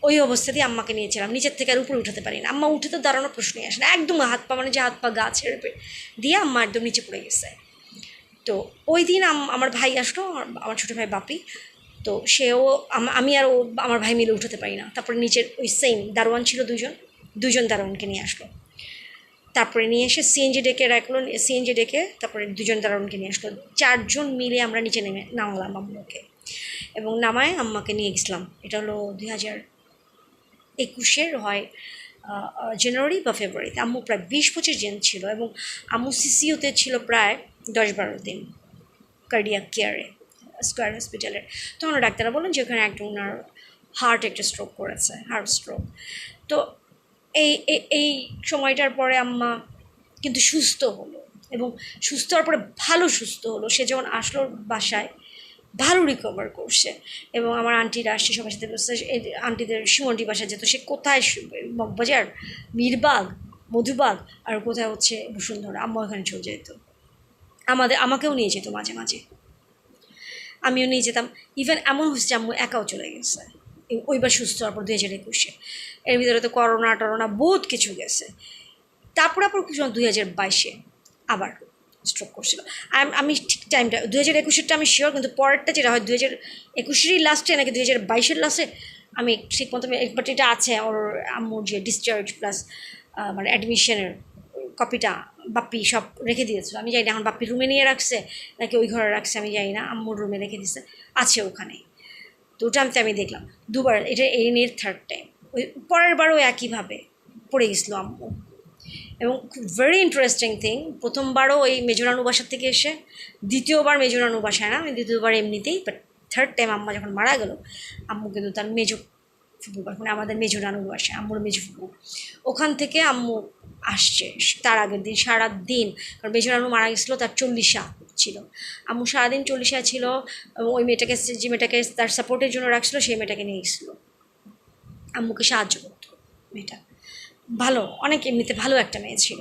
ওই অবস্থাতেই আম্মাকে নিয়েছিলাম, নিচের থেকে আর উপরে উঠাতে পারি না, আম্মা উঠে তো দাঁড়ানোর প্রশ্নই আসে না, একদম হাত পা, মানে যে হাত পা গা ছেড়ে দিয়ে আম্মা একদম নিচে পড়ে গেছে। তো ওই দিন আমার ভাই আসলো, আমার ছোটো ভাই বাপি, তো সেও, আমি আর ও আমার ভাই মিলে উঠাতে পারি না। তারপরে নিচের ওই সেম দারোয়ান ছিল, দুজন দারোয়ানকে নিয়ে আসলো, তারপরে নিয়ে এসে সিএনজি ডেকে রাখলো, সিএনজি ডেকে তারপরে 2জন দারোয়ানকে নিয়ে আসলো, 4জন মিলে আমরা নিচে নামলাম আম্মুকে, এবং নামায় আম্মাকে নিয়ে গেছিলাম। এটা হলো 2021-এর হয় জানুয়ারি বা ফেব্রুয়ারিতে। আম্মু প্রায় 20-25 দিন ছিল, এবং আম্মু সিসিউতে ছিল প্রায় 10-12 দিন কার্ডিয়াক কেয়ারে, স্কয়ার হসপিটালের। তখন ডাক্তাররা বললেন যে ওখানে একটা ওনার হার্ট একটা স্ট্রোক করেছে, হার্ট স্ট্রোক। তো এই সময়টার পরে আম্মা কিন্তু সুস্থ হলো, এবং সুস্থ হওয়ার পরে ভালো সুস্থ হলো। সে যখন আসলো বাসায় ভালো রিকভার করছে, এবং আমার আন্টিরা আসছে, সবার সাথে বসছে, আন্টিদের সুমন্টি বাসায় যেত, সে কোথায় মগবাজার, মীরবাগ, মধুবাগ, আর কোথায় হচ্ছে বসুন্ধরা, আম্মা ওখানে চলে যেত, আমাকেও নিয়ে যেত মাঝে মাঝে। আমিও নিয়ে যেতাম। ইভেন এমন হচ্ছে আম্মু একাও চলে গেছে ওইবার সুস্থ হওয়ার পর 2021-এ। এর ভিতরে তো করোনা টরোনা বহুত কিছু গেছে। তারপর 2022-এ আবার স্ট্রোক করছিল। আমি ঠিক টাইমটা 2021-এরটা আমি শিওর, কিন্তু পরেরটা যেটা হয় 2021-এরই লাস্টে নাকি 2022-এর লাস্টে আমি ঠিক মতো, বাট এটা আছে ওর আম্মুর যে ডিসচার্জ প্লাস মানে অ্যাডমিশনের কপিটা বাপ্পি সব রেখে দিয়েছিল। আমি জানি না এখন বাপ্পি রুমে নিয়ে রাখছে নাকি ওই ঘরে রাখছে, আমি জানি না। আম্মুর রুমে রেখে দিচ্ছে, আছে ওখানে। তো ওটা আমি দেখলাম দুবার, এটা এই নিয়ে থার্ড টাইম। ওই পরের বারও একইভাবে পড়ে গেছিলো আম্মু। এবং খুব ভেরি ইন্টারেস্টিং থিং, প্রথমবারও ওই মেজরানু বাসার থেকে এসে, দ্বিতীয়বার মেজরানু বাসায় না, আমি দ্বিতীয়বার এমনিতেই, বাট থার্ড টাইম আম্মা যখন মারা গেল, আম্মু কিন্তু তার মেজো ফুপু, মানে আমাদের মেজরানুর বাসায়, আম্মুর মেজো ফুপু, ওখান থেকে আম্মু আসছে তার আগের দিন সারা দিন। কারণ মেজরানু মারা গেছিলো তার 40 ছিল, আম্মু সারাদিন 40 ছিল। ওই মেয়েটাকে, যে মেয়েটাকে তার সাপোর্টের জন্য রাখছিলো, সেই মেয়েটাকে নিয়ে গেছিলো, আম্মুকে সাহায্য করতো। মেয়েটা ভালো, অনেক এমনিতে ভালো একটা মেয়ে ছিল।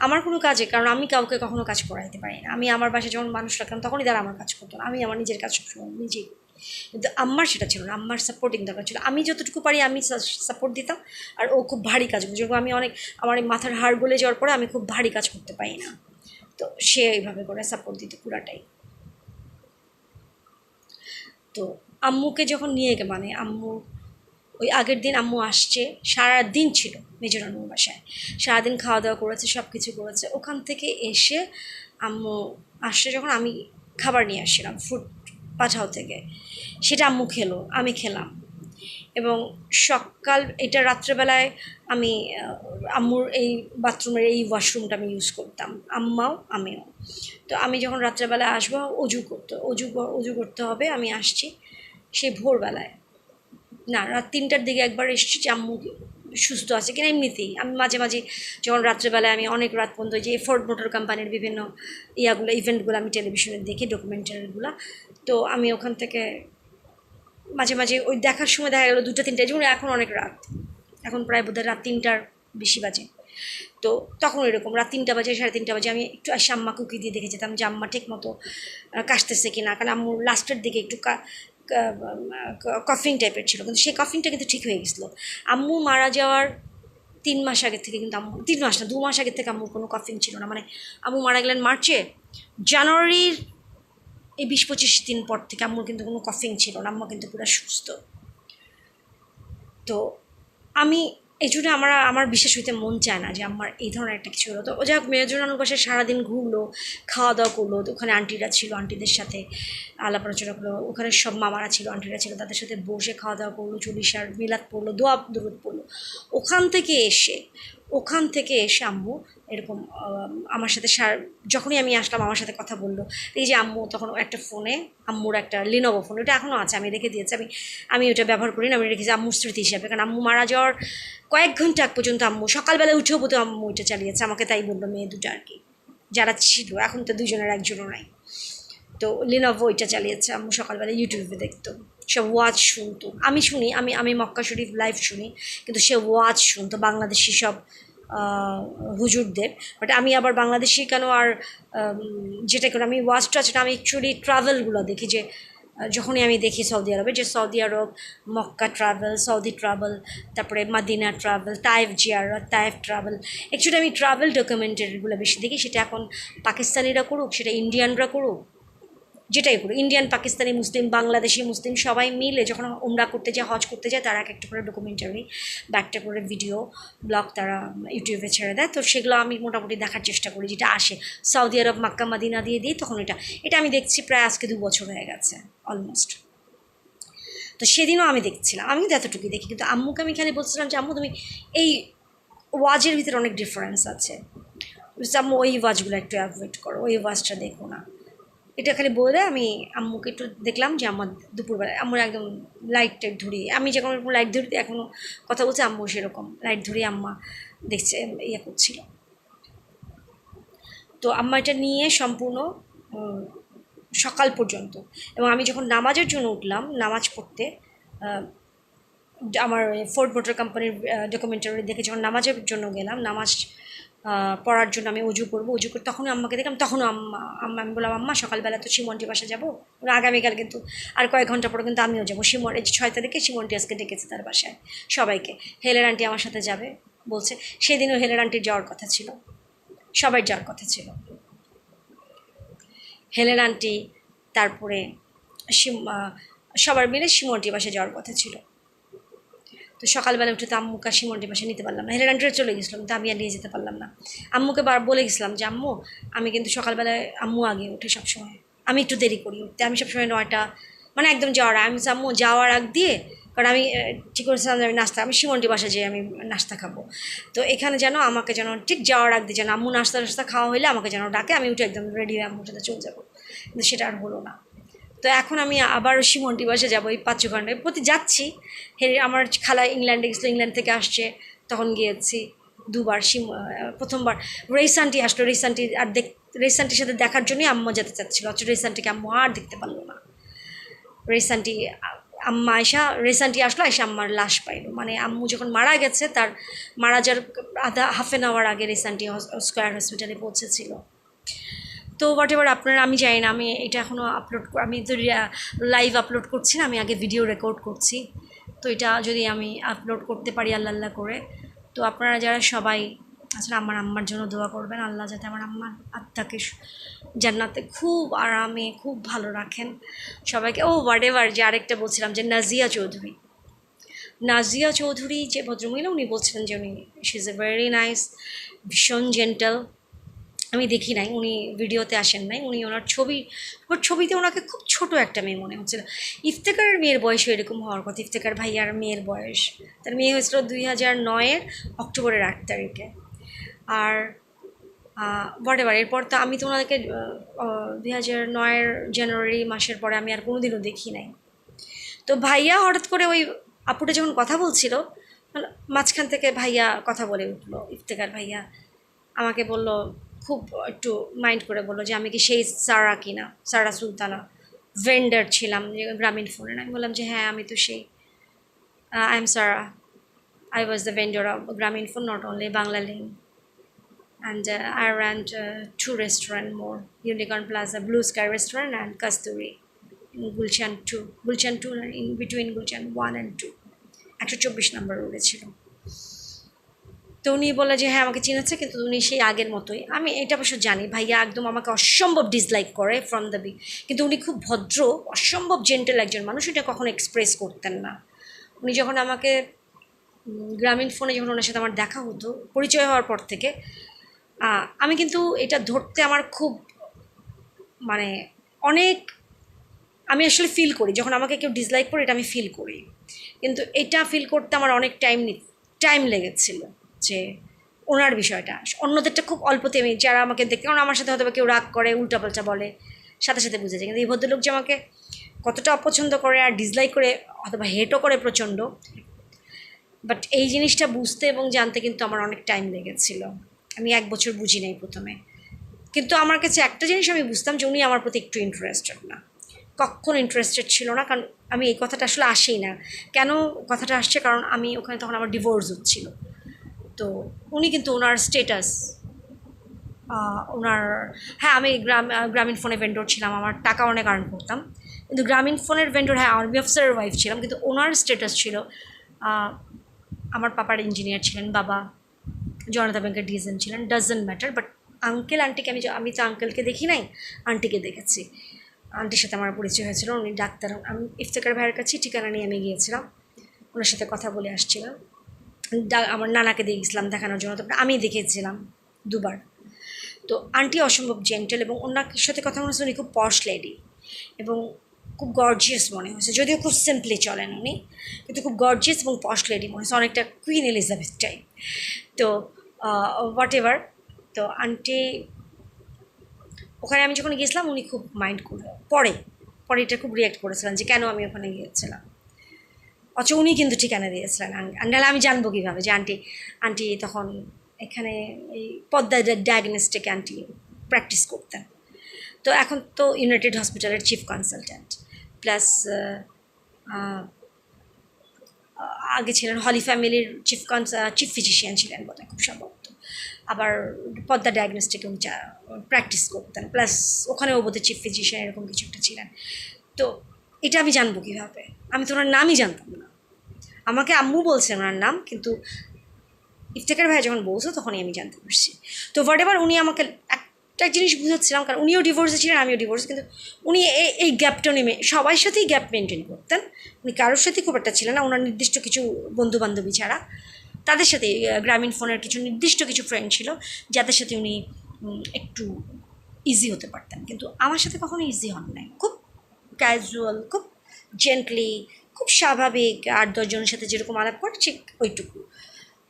আমার কোনো কাজে, কারণ আমি কাউকে কখনো কাজ করাইতে পারি না। আমি আমার বাসায় যখন মানুষ রাখলাম তখনই তারা আমার কাজ করতো না, আমি আমার নিজের কাজ সবসময় নিজেই। কিন্তু আম্মার সেটা ছিল না, আম্মার সাপোর্টিং দরকার ছিল। আমি যতটুকু পারি আমি সাপোর্ট দিতাম, আর ও খুব ভারী কাজ করতো। যেরকম আমি আমার এই মাথার হাড় গলে যাওয়ার পরে আমি খুব ভারী কাজ করতে পারি না, তো সে এইভাবে করে সাপোর্ট দিত পুরাটাই। তো আম্মুকে যখন নিয়ে মানে আম্মু ওই আগের দিন আম্মু আসছে, সারাদিন ছিল মেজরানুর বাসায়, সারাদিন খাওয়া দাওয়া করেছে, সব কিছু করেছে। ওখান থেকে এসে আম্মু আসছে যখন, আমি খাবার নিয়ে আসছিলাম ফুড পাঠাও থেকে, সেটা আম্মু খেলো, আমি খেলাম। এবং সকাল এটা রাত্রেবেলায় আমি আম্মুর এই বাথরুমের এই ওয়াশরুমটা আমি ইউজ করতাম, আম্মাও আমিও। তো আমি যখন রাত্রেবেলায় আসবো, অজু করতে হবে, আমি আসছি সেই ভোরবেলায়, না রাত 3টার দিকে একবার এসেছি যে আম্মু সুস্থ আছে কিনা। এমনিতেই আমি মাঝে মাঝে যখন রাত্রেবেলায় আমি অনেক রাত পর্যন্ত যে ফোর্ড মোটর কোম্পানির বিভিন্ন ইভেন্টগুলো আমি টেলিভিশনে দেখি, ডকুমেন্টারিগুলো, তো আমি ওখান থেকে মাঝে মাঝে ওই দেখার সময় দেখা গেলো 2টা-3টা, যেমন এখন অনেক রাত, এখন প্রায় বোধহয় রাত 3টার বেশি বাজে। তো তখন এরকম রাত 3টা বাজে, 3:30 বাজে, আমি একটু আসে আম্মাকে উকি দিয়ে দেখে যেতাম যে আম্মা ঠিক মতো কাশতেছে কিনা। কারণ আম্মুর লাস্টের দিকে একটু কফিং টাইপের ছিল, কিন্তু সেই কফিংটা কিন্তু ঠিক হয়ে গেছিলো। আম্মু মারা যাওয়ার 3 মাস আগের থেকে কিন্তু আম্মু, 3 মাস না 2 মাস আগের থেকে আম্মুর কোনো কফিং ছিল না। মানে আম্মু মারা গেলেন মার্চে, জানুয়ারির এই 20-25 দিন পর থেকে আম্মুর কিন্তু কোনো কফিং ছিল না, আম্মা কিন্তু পুরো সুস্থ। তো আমি এই জন্য আমার বিশেষ হইতে মন চায় না যে আমার এই ধরনের একটা কিছু হলো। তো ও যাই হোক, মেজরানুর বাসায় সারাদিন ঘুরলো, খাওয়া দাওয়া করলো। তো ওখানে আন্টিরা ছিল, আন্টিদের সাথে আলাপ আলোচনা করলো। ওখানে সব মামারা ছিল, আন্টিরা ছিল, তাদের সাথে বসে খাওয়া দাওয়া করলো, 40 মিলাদ পড়লো, দোয়া দরুদ পড়লো। ওখান থেকে এসে আম্মু এরকম আমার সাথে যখনই আমি আসলাম আমার সাথে কথা বললো। এই যে আম্মু তখন একটা ফোনে, আম্মুর একটা লিনোভো ফোন, ওটা এখনও আছে, আমি রেখে দিয়েছি, আমি ওটা ব্যবহার করি না, আমি রেখেছি আম্মুর স্মৃতি হিসাবে। কারণ আম্মু মারা যাওয়ার কয়েক ঘন্টা আগ পর্যন্ত আম্মু সকালবেলা উঠেও বোধ আম্মু ওইটা চালিয়েছে, আমাকে তাই বললো মেয়ে দুটো আর কি, যারা ছিল, এখন তো 2জনের 1জনও নাই। তো লিনোভো ওইটা চালিয়েছে আম্মু, সকালবেলা ইউটিউবে দেখতো, সে ওয়াজ শুনতো। আমি শুনি, আমি মক্কা শরীফ লাইভ শুনি, কিন্তু সে ওয়াজ শুনতো বাংলাদেশি সব হুজুরদের। বাট আমি আবার বাংলাদেশি কেন, আর যেটা করে আমি ওয়াচ টাচটা, আমি অ্যাকচুয়ালি ট্রাভেলগুলো দেখি, যে যখনই আমি দেখি সৌদি আরবে, যে সৌদি আরব মক্কা ট্রাভেল, সৌদি ট্রাভেল, তারপরে মাদিনা ট্রাভেল, তাইফ জিয়ারত, তাইফ ট্রাভেল, অ্যাকচুয়ালি আমি ট্রাভেল ডকুমেন্টারিগুলো বেশি দেখি। সেটা এখন পাকিস্তানিরা করুক, সেটা ইন্ডিয়ানরা করুক, যেটাই করুক, ইন্ডিয়ান, পাকিস্তানি, মুসলিম, বাংলাদেশি মুসলিম সবাই মিলে যখন উমরা করতে যায়, হজ করতে যায়, তারা এক একটা করে ডকুমেন্টারি বা একটা করে ভিডিও ব্লগ তারা ইউটিউবে ছেড়ে দেয়। তো সেগুলো আমি মোটামুটি দেখার চেষ্টা করি, যেটা আসে সৌদি আরব মক্কা মদিনা দিয়ে দিই, তখন এটা আমি দেখছি প্রায় আজকে 2 বছর হয়ে গেছে অলমোস্ট। তো সেদিনও আমি দেখছিলাম, আমি তো এতটুকুই দেখি, কিন্তু আম্মুকে আমি খালি বলছিলাম যে আম্মু তুমি এই ওয়াজের ভিতরে অনেক ডিফারেন্স আছে, আম্মু ওই ওয়াজগুলো একটু অ্যাভয়েড করো, ওই ওয়াজটা দেখো না। এটা খালি বলে আমি আম্মুকে একটু দেখলাম যে আমার দুপুরবেলায় আম্মুর একদম লাইট টাইট ধরিয়ে, আমি যখন লাইট ধরতে এখনও কথা বলছি, আম্মু সেরকম লাইট ধরিয়ে আম্মা দেখছে, ইয়ে করছিল। তো আম্মা এটা নিয়ে সম্পূর্ণ সকাল পর্যন্ত, এবং আমি যখন নামাজের জন্য উঠলাম নামাজ পড়তে, আমার ফোর্ড মোটর কোম্পানির ডকুমেন্টারি দেখে যখন নামাজের জন্য গেলাম, নামাজ পড়ার জন্য আমি উজু করবো, উজু করে তখনও আম্মাকে দেখলাম, তখনও আমি বললাম আম্মা সকালবেলা তো শিমন্টি বাসা যাবো, আগামীকাল কিন্তু আর কয়েক ঘন্টা পরে কিন্তু আমিও যাবো এই 6 তারিখে শিমন্টি আজকে ডেকেছে তার বাসায় সবাইকে, হেলের আন্টি আমার সাথে যাবে বলছে। সেদিনও হেলের আন্টির যাওয়ার কথা ছিল, সবাই যাওয়ার কথা ছিল, হেলের আন্টি, তারপরে সবার মিলে শিমন্টি বাসে যাওয়ার কথা ছিল। তো সকালবেলা উঠে তো আম্মুকে শিমন্টি বাসে নিতে পারলাম না, হেলের আন্টিরা চলে গেছিলাম, তো আমি আর নিয়ে যেতে পারলাম না। আম্মুকে বলে গেছিলাম যে আম্মু আমি কিন্তু সকালবেলায়, আম্মু আগে উঠে সবসময়, আমি একটু দেরি করি উঠতে, আমি সবসময় 9টা মানে একদম যাওয়ার আমি আম্মু যাওয়ার আগ দিয়ে, কারণ আমি ঠিক করেছিলাম যে আমি শিমন্টি বাসা যেয়ে আমি নাস্তা খাবো, তো এখানে যেন আমাকে যেন ঠিক যাওয়ার আগ দিয়ে যেন আম্মু নাস্তা খাওয়া হইলে আমাকে যেন ডাকে, আমি উঠে একদম রেডি হয়ে আম্মুর সাথে চলে যাবো, কিন্তু সেটা আর হলো না। তো এখন আমি আবার শিমন্টি বাসে যাবো, এই 5 ঘন্টায় প্রতি যাচ্ছি। আমার খালা ইংল্যান্ডে গেছিলো, ইংল্যান্ড থেকে আসছে, তখন গিয়েছি 2বার। প্রথমবার রেইস আন্টি আসলো, রেইস আন্টির সাথে দেখার জন্যই আম্মা যেতে চাচ্ছিলো, রেইস আন্টিকে আম্মু আর দেখতে পারলো না। রেইস আন্টি আম্মা রেইস আন্টি আসলো, এসে আম্মার লাশ পাইলো, মানে আম্মু যখন মারা গেছে তার মারা যাওয়ার হাফ অ্যান আওয়ার আগে রেইস আন্টি স্কয়ার হসপিটালে পৌঁছেছিল। তো হোয়াট এভার আপনারা, আমি জানি না, আমি এটা এখনও আমি তো লাইভ আপলোড করছি না, আমি আগে ভিডিও রেকর্ড করছি। তো এটা যদি আমি আপলোড করতে পারি আল্লাহ করে, তো আপনারা যারা সবাই আসলে আমার আম্মার জন্য দোয়া করবেন, আল্লাহ যাতে আমার আম্মার আত্মাকে জান্নাতে খুব আরামে খুব ভালো রাখেন সবাইকে। হোয়াট এভার, যে আরেকটা বলছিলাম যে নাজিয়া চৌধুরী যে ভদ্রমহিলা, উনি বলছিলেন যে উনি she is a very nice, ভীষণ জেন্টাল। আমি দেখি নাই, উনি ভিডিওতে আসেন নাই, উনি ওনার ছবিতে ওনাকে খুব ছোট একটা মেয়ে মনে হচ্ছিল। ইফতেকারের মেয়ের বয়সও এরকম হওয়ার কথা, ইফতেকার ভাইয়ার মেয়ের বয়স, তার মেয়ে হয়েছিল 2009 অক্টোবরের 8 তারিখে। আর হোয়াটএভার, এরপর তো আমি তো ওনাদেরকে 2009 জানুয়ারি মাসের পরে আমি আর কোনোদিনও দেখি নাই। তো ভাইয়া হঠাৎ করে ওই আপুটা যখন কথা বলছিল, মাঝখান থেকে ভাইয়া কথা বলে উঠলো, ইফতেকার ভাইয়া আমাকে বলল, খুব একটু মাইন্ড করে বললো যে আমি কি সেই সারা কিনা, সারা সুলতানা ভেন্ডার ছিলাম গ্রামীণ ফোনের। আমি বললাম যে হ্যাঁ আমি তো সেই, I am Sara, I was the vendor of Grameen phone, not only Bangla Lane, and I ran 2 restaurants more, Unicorn Plaza, Blue Sky Restaurant and Kasturi in Gulshan 2 in between Gulshan 1 and 2, 124 নম্বর রোডে ছিল। তো উনি বলে যে হ্যাঁ আমাকে চিনেছে, কিন্তু উনি সেই আগের মতোই। আমি এটা অবশ্য জানি, ভাইয়া একদম আমাকে অসম্ভব ডিসলাইক করে ফ্রম দ্য কিন্তু উনি খুব ভদ্র, অসম্ভব জেন্টেল একজন মানুষ, এটা কখনো এক্সপ্রেস করতেন না। উনি যখন আমাকে গ্রামীণ ফোনে যখন ওনার সাথে আমার দেখা হতো, পরিচয় হওয়ার পর থেকে, আমি কিন্তু এটা ধরতে আমার খুব মানে অনেক, আমি আসলে ফিল করি যখন আমাকে কেউ ডিসলাইক করে, এটা আমি ফিল করি, কিন্তু এটা ফিল করতে আমার অনেক টাইম লেগেছিল যে ওনার বিষয়টা। অন্যদেরটা খুব অল্পতে, আমি যারা আমাকে দেখতে, কারণ আমার সাথে হয়তো কেউ রাগ করে, উল্টাপাল্টা বলে, সাথে সাথে বুঝে যায়, কিন্তু এই ভদ্রলোক যে আমাকে কতটা অপছন্দ করে আর ডিসলাইক করে অথবা হেটও করে প্রচণ্ড, বাট এই জিনিসটা বুঝতে এবং জানতে কিন্তু আমার অনেক টাইম লেগেছিল। আমি 1 বছর বুঝি নাই প্রথমে, কিন্তু আমার কাছে একটা জিনিস আমি বুঝতাম যে উনি আমার প্রতি একটু ইন্টারেস্টেড না, কখনো ইন্টারেস্টেড ছিল না। কারণ আমি এই কথাটা আসলে আসেই না, কেন কথাটা আসছে, কারণ আমি ওখানে তখন আমার ডিভোর্স হচ্ছিল। তো উনি কিন্তু ওনার স্টেটাস, ওনার, হ্যাঁ আমি গ্রামীণ ফোনে ভেন্ডর ছিলাম, আমার টাকা অনেক আর্ন করতাম, কিন্তু গ্রামীণ ফোনের ভেন্ডর, হ্যাঁ আর্মি অফিসারের ওয়াইফ ছিলাম, কিন্তু ওনার স্টেটাস ছিল, আমার পাপার ইঞ্জিনিয়ার ছিলেন, বাবা জনতা ব্যাংকের ডিএসএম ছিলেন, ডাজন্ট ম্যাটার। বাট আঙ্কেল আন্টিকে আমি তো আঙ্কেলকে দেখি নাই, আন্টিকে দেখেছি, আন্টির সাথে আমার পরিচয় হয়েছিল, উনি ডাক্তার। আমি ইফতেকার ভাইয়ের কাছে ঠিকানা নিয়ে আমি গিয়েছিলাম, ওনার সাথে কথা বলে আসছিলাম, আমার নানাকে দিয়ে গেছিলাম দেখানোর জন্য, তারপরে আমি দেখেছিলাম 2বার। তো আন্টি অসম্ভব জেন্টেল, এবং ওনার সাথে কথা মনে হচ্ছে উনি খুব পশ লেডি এবং খুব গর্জিয়াস মনে হয়েছে, যদিও খুব সিম্পলি চলেন উনি, কিন্তু খুব গর্জিয়াস এবং পশ লেডি মনে হচ্ছে, অনেকটা কুইন এলিজাবেথ টাইপ। তো হোয়াট এভার, তো আন্টি ওখানে আমি যখন গিয়েছিলাম উনি খুব মাইন্ড করে, পরে এটা খুব রিয়াক্ট করেছিলেন যে কেন আমি ওখানে গিয়েছিলাম, অথচ উনি কিন্তু ঠিকানা দিয়েছিলেন। নাহলে আমি জানবো কীভাবে যে আন্টি তখন এখানে এই পদ্মা ডায়াগনস্টিক আন্টি প্র্যাকটিস করতেন। তো এখন তো ইউনাইটেড হসপিটালের চিফ কনসালট্যান্ট, প্লাস আগে ছিলেন হলি ফ্যামিলির চিফ ফিজিশিয়ান ছিলেন বোধহয় খুব সম্ভবত। আবার পদ্মা ডায়াগনস্টিকে উনি প্র্যাকটিস করতেন, প্লাস ওখানেও বোধহয় চিফ ফিজিশিয়ান এরকম কিছু একটা ছিলেন। তো এটা আমি জানবো কীভাবে? আমি তো ওনার নামই জানতাম না। আমাকে আম্মু বলছে ওনার নাম, কিন্তু ইফতেখার ভাই যখন বলছো তখনই আমি জানতে পারছি। তো হোয়াট এভার, উনি আমাকে একটা জিনিস বুঝাচ্ছিলাম, কারণ উনিও ডিভোর্সে ছিলেন, আমিও ডিভোর্স, কিন্তু উনি এই গ্যাপটা উনি সবার সাথেই গ্যাপ মেনটেন করতেন। উনি কারোর সাথে খুব একটা ছিলেন না, ওনার নির্দিষ্ট কিছু বন্ধুবান্ধবী ছাড়া তাদের সাথে গ্রামীণ ফোনের কিছু নির্দিষ্ট কিছু ফ্রেন্ড ছিল যাদের সাথে উনি একটু ইজি হতে পারতেন, কিন্তু আমার সাথে কখনো ইজি হন নাই। খুব ক্যাজুয়াল, খুব জেন্টলি, খুব স্বাভাবিক 8-10 জনের সাথে যেরকম আলাপ করে ঠিক ওইটুকু।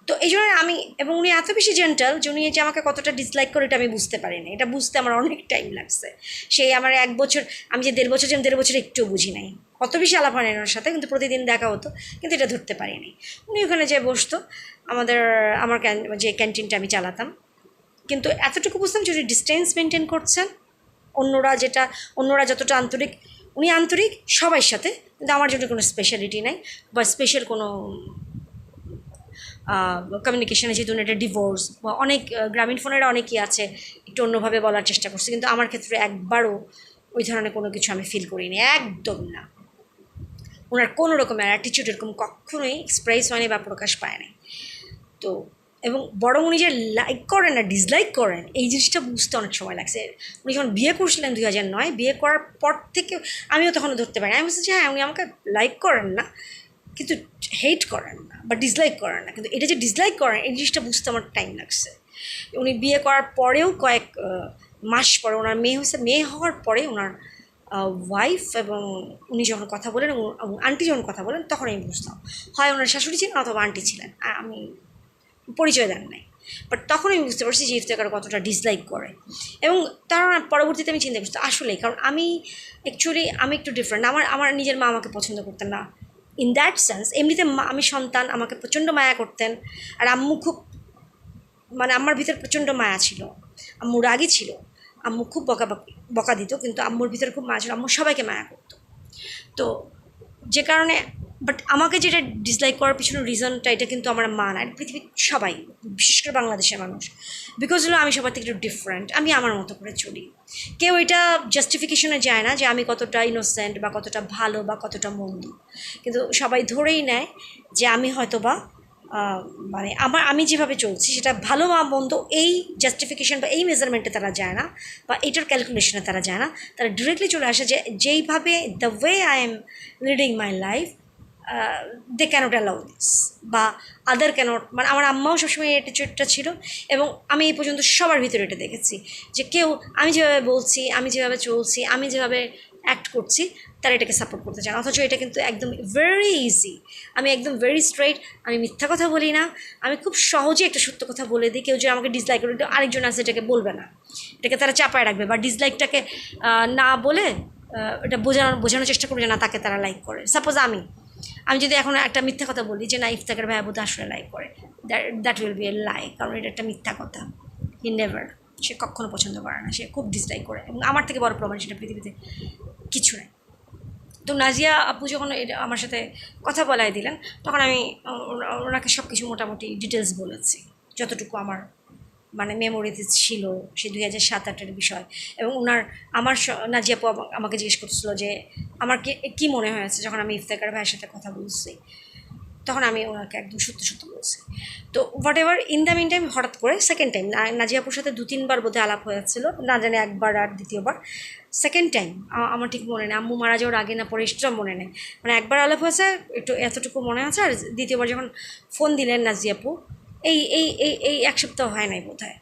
তো এই জন্য আমি, এবং উনি এত বেশি জেন্টাল যে উনি যে আমাকে কতটা ডিসলাইক করে এটা আমি বুঝতে পারিনি। এটা বুঝতে আমার অনেক টাইম লাগছে। সেই আমার 1 বছর, আমি যে 1.5 বছর ছিলাম, 1.5 বছর একটুও বুঝি নাই। অত বেশি আলাপ হয় না ওনার সাথে, কিন্তু প্রতিদিন দেখা হতো, কিন্তু এটা ধরতে পারিনি। উনি ওখানে যে বসতো, আমার যে ক্যান্টিনটা আমি চালাতাম, কিন্তু এতটুকু বুঝতাম যে উনি ডিস্টেন্স মেনটেন করছেন। অন্যরা যতটা আন্তরিক, উনি আন্তরিক সবার সাথে, কিন্তু আমার জন্য কোনো স্পেশালিটি নাই বা স্পেশাল কোনো কমিউনিকেশনে। যেহেতু এটা ডিভোর্স বা অনেক গ্রামীণ ফোনেরা অনেকেই আছে একটু অন্যভাবে বলার চেষ্টা করছে, কিন্তু আমার ক্ষেত্রে একবারও ওই ধরনের কোনো কিছু আমি ফিল করিনি, একদম না। ওনার কোনো রকমের অ্যাটিচিউড এরকম কখনোই এক্সপ্রেস হয়নি বা প্রকাশ পায় নাই। তো এবং বরং উনি যে লাইক করেন না ডিসলাইক করেন, এই জিনিসটা বুঝতে অনেক সময় লাগছে। উনি যখন বিয়ে করছিলেন 2009, বিয়ে করার পর থেকে আমিও তখন ধরতে পারি। আমি বলছি যে হ্যাঁ, উনি আমাকে লাইক করেন না, কিন্তু হেট করেন না বা ডিসলাইক করেন না, কিন্তু এটা যে ডিসলাইক করেন এই জিনিসটা বুঝতে আমার টাইম লাগছে। উনি বিয়ে করার পরেও কয়েক মাস পরে ওনার মেয়ে হয়েছে, মেয়ে হওয়ার পরে ওনার ওয়াইফ এবং উনি যখন কথা বলেন এবং আন্টি যখন কথা বলেন, তখন আমি বুঝতাম হয় ওনার শাশুড়ি ছিলেন অথবা আন্টি ছিলেন, আমি পরিচয় দেন নাই। বাট তখন আমি বুঝতে পারছি যে ইফতেখার কতটা ডিসলাইক করে। এবং তার পরবর্তীতে আমি চিন্তা করছি আসলেই, কারণ আমি একটু ডিফারেন্ট। আমার নিজের মা আমাকে পছন্দ করতেন না ইন দ্যাট সেন্স। এমনিতে আমি সন্তান, আমাকে প্রচণ্ড মায়া করতেন। আর আম্মু খুব, মানে আমার ভিতর প্রচণ্ড মায়া ছিল, আম্মু রাগী ছিল, আম্মু খুব বকা দিত, কিন্তু আম্মুর ভিতরে খুব মায়া ছিল, আম্মু সবাইকে মায়া করতো। তো যে কারণে, বাট আমাকে যেটা ডিসলাইক করার পিছনে রিজনটা, এটা কিন্তু আমার মা না, পৃথিবীর সবাই, বিশেষ করে বাংলাদেশের মানুষ। বিকজ হলো আমি সবার থেকে একটু ডিফারেন্ট, আমি আমার মতো করে চলি। কেউ এটা জাস্টিফিকেশনে যায় না যে আমি কতটা ইনোসেন্ট বা কতটা ভালো বা কতটা মন্দ, কিন্তু সবাই ধরেই নেয় যে আমি হয়তো বা মানে আমি যেভাবে চলছি সেটা ভালো বা মন্দ, এই জাস্টিফিকেশন বা এই মেজারমেন্টে তারা যায় না, বা এটার ক্যালকুলেশনে তারা যায় না। তারা ডিরেক্টলি চলে আসে যে যেইভাবে the way I am leading my life, they cannot allow this, বা আদার ক্যানট। মানে আমার আম্মাও সবসময় অ্যাটিচিউডটা ছিল, এবং আমি এই পর্যন্ত সবার ভিতরে এটা দেখেছি যে কেউ আমি যেভাবে বলছি, আমি যেভাবে চলছি, আমি যেভাবে অ্যাক্ট করছি, তারা এটাকে সাপোর্ট করতে চান। অথচ এটা কিন্তু একদম ভেরি ইজি। আমি একদম ভেরি স্ট্রেইট, আমি মিথ্যা কথা বলি না, আমি খুব সহজে একটা সত্য কথা বলে দিই। কেউ যে আমাকে ডিসলাইক করে, আরেকজন আছে এটাকে বলবে না, এটাকে তারা চাপায় রাখবে, বা ডিসলাইকটাকে না বলে এটা বোঝানোর চেষ্টা করবে যে না, তাকে তারা লাইক করে। সাপোজ আমি যদি এখন একটা মিথ্যা কথা বলি যে না, ইফতেখার ভাই বোধ আসলে লাইক করে, দ্যাট উইল বি এ লাই, কারণ এটা একটা মিথ্যা কথা। হি নেভার, সে কখনো পছন্দ করে না, সে খুব ডিসলাইক করে, এবং আমার থেকে বড় প্রমাণ সেটা পৃথিবীতে কিছু নেই। তো নাজিয়া আপু যখন এটা আমার সাথে কথা বলাই দিলেন, তখন আমি ওনাকে সব কিছু মোটামুটি ডিটেলস বলেছি, যতটুকু আমার মানে মেমোরিতে ছিল সে 2007-08-এর বিষয়। এবং নাজিয়া আপু আমাকে জিজ্ঞেস করছিল যে আমার কী মনে হয়েছে যখন আমি ইফতেখার ভাইয়ের সাথে কথা বলছি, তখন আমি ওনাকে একদম সত্য বলছি। তো whatever, in the meantime হঠাৎ করে সেকেন্ড টাইম নাজিয়া আপুর সাথে 2-3 বার বোধহয় আলাপ হয়েছিল, না জানি একবার আর দ্বিতীয়বার। সেকেন্ড টাইম আমার ঠিক মনে নেই, আম্মু মারা যাওয়ার আগে না পরে, সেটা মনে নেই। মানে একবার আলাপ হয়েছে, এতটুকু মনে আছে। আর দ্বিতীয়বার যখন ফোন দিলেন নাজিয়া আপু, এই 1 সপ্তাহ হয় নাই বোধহয়,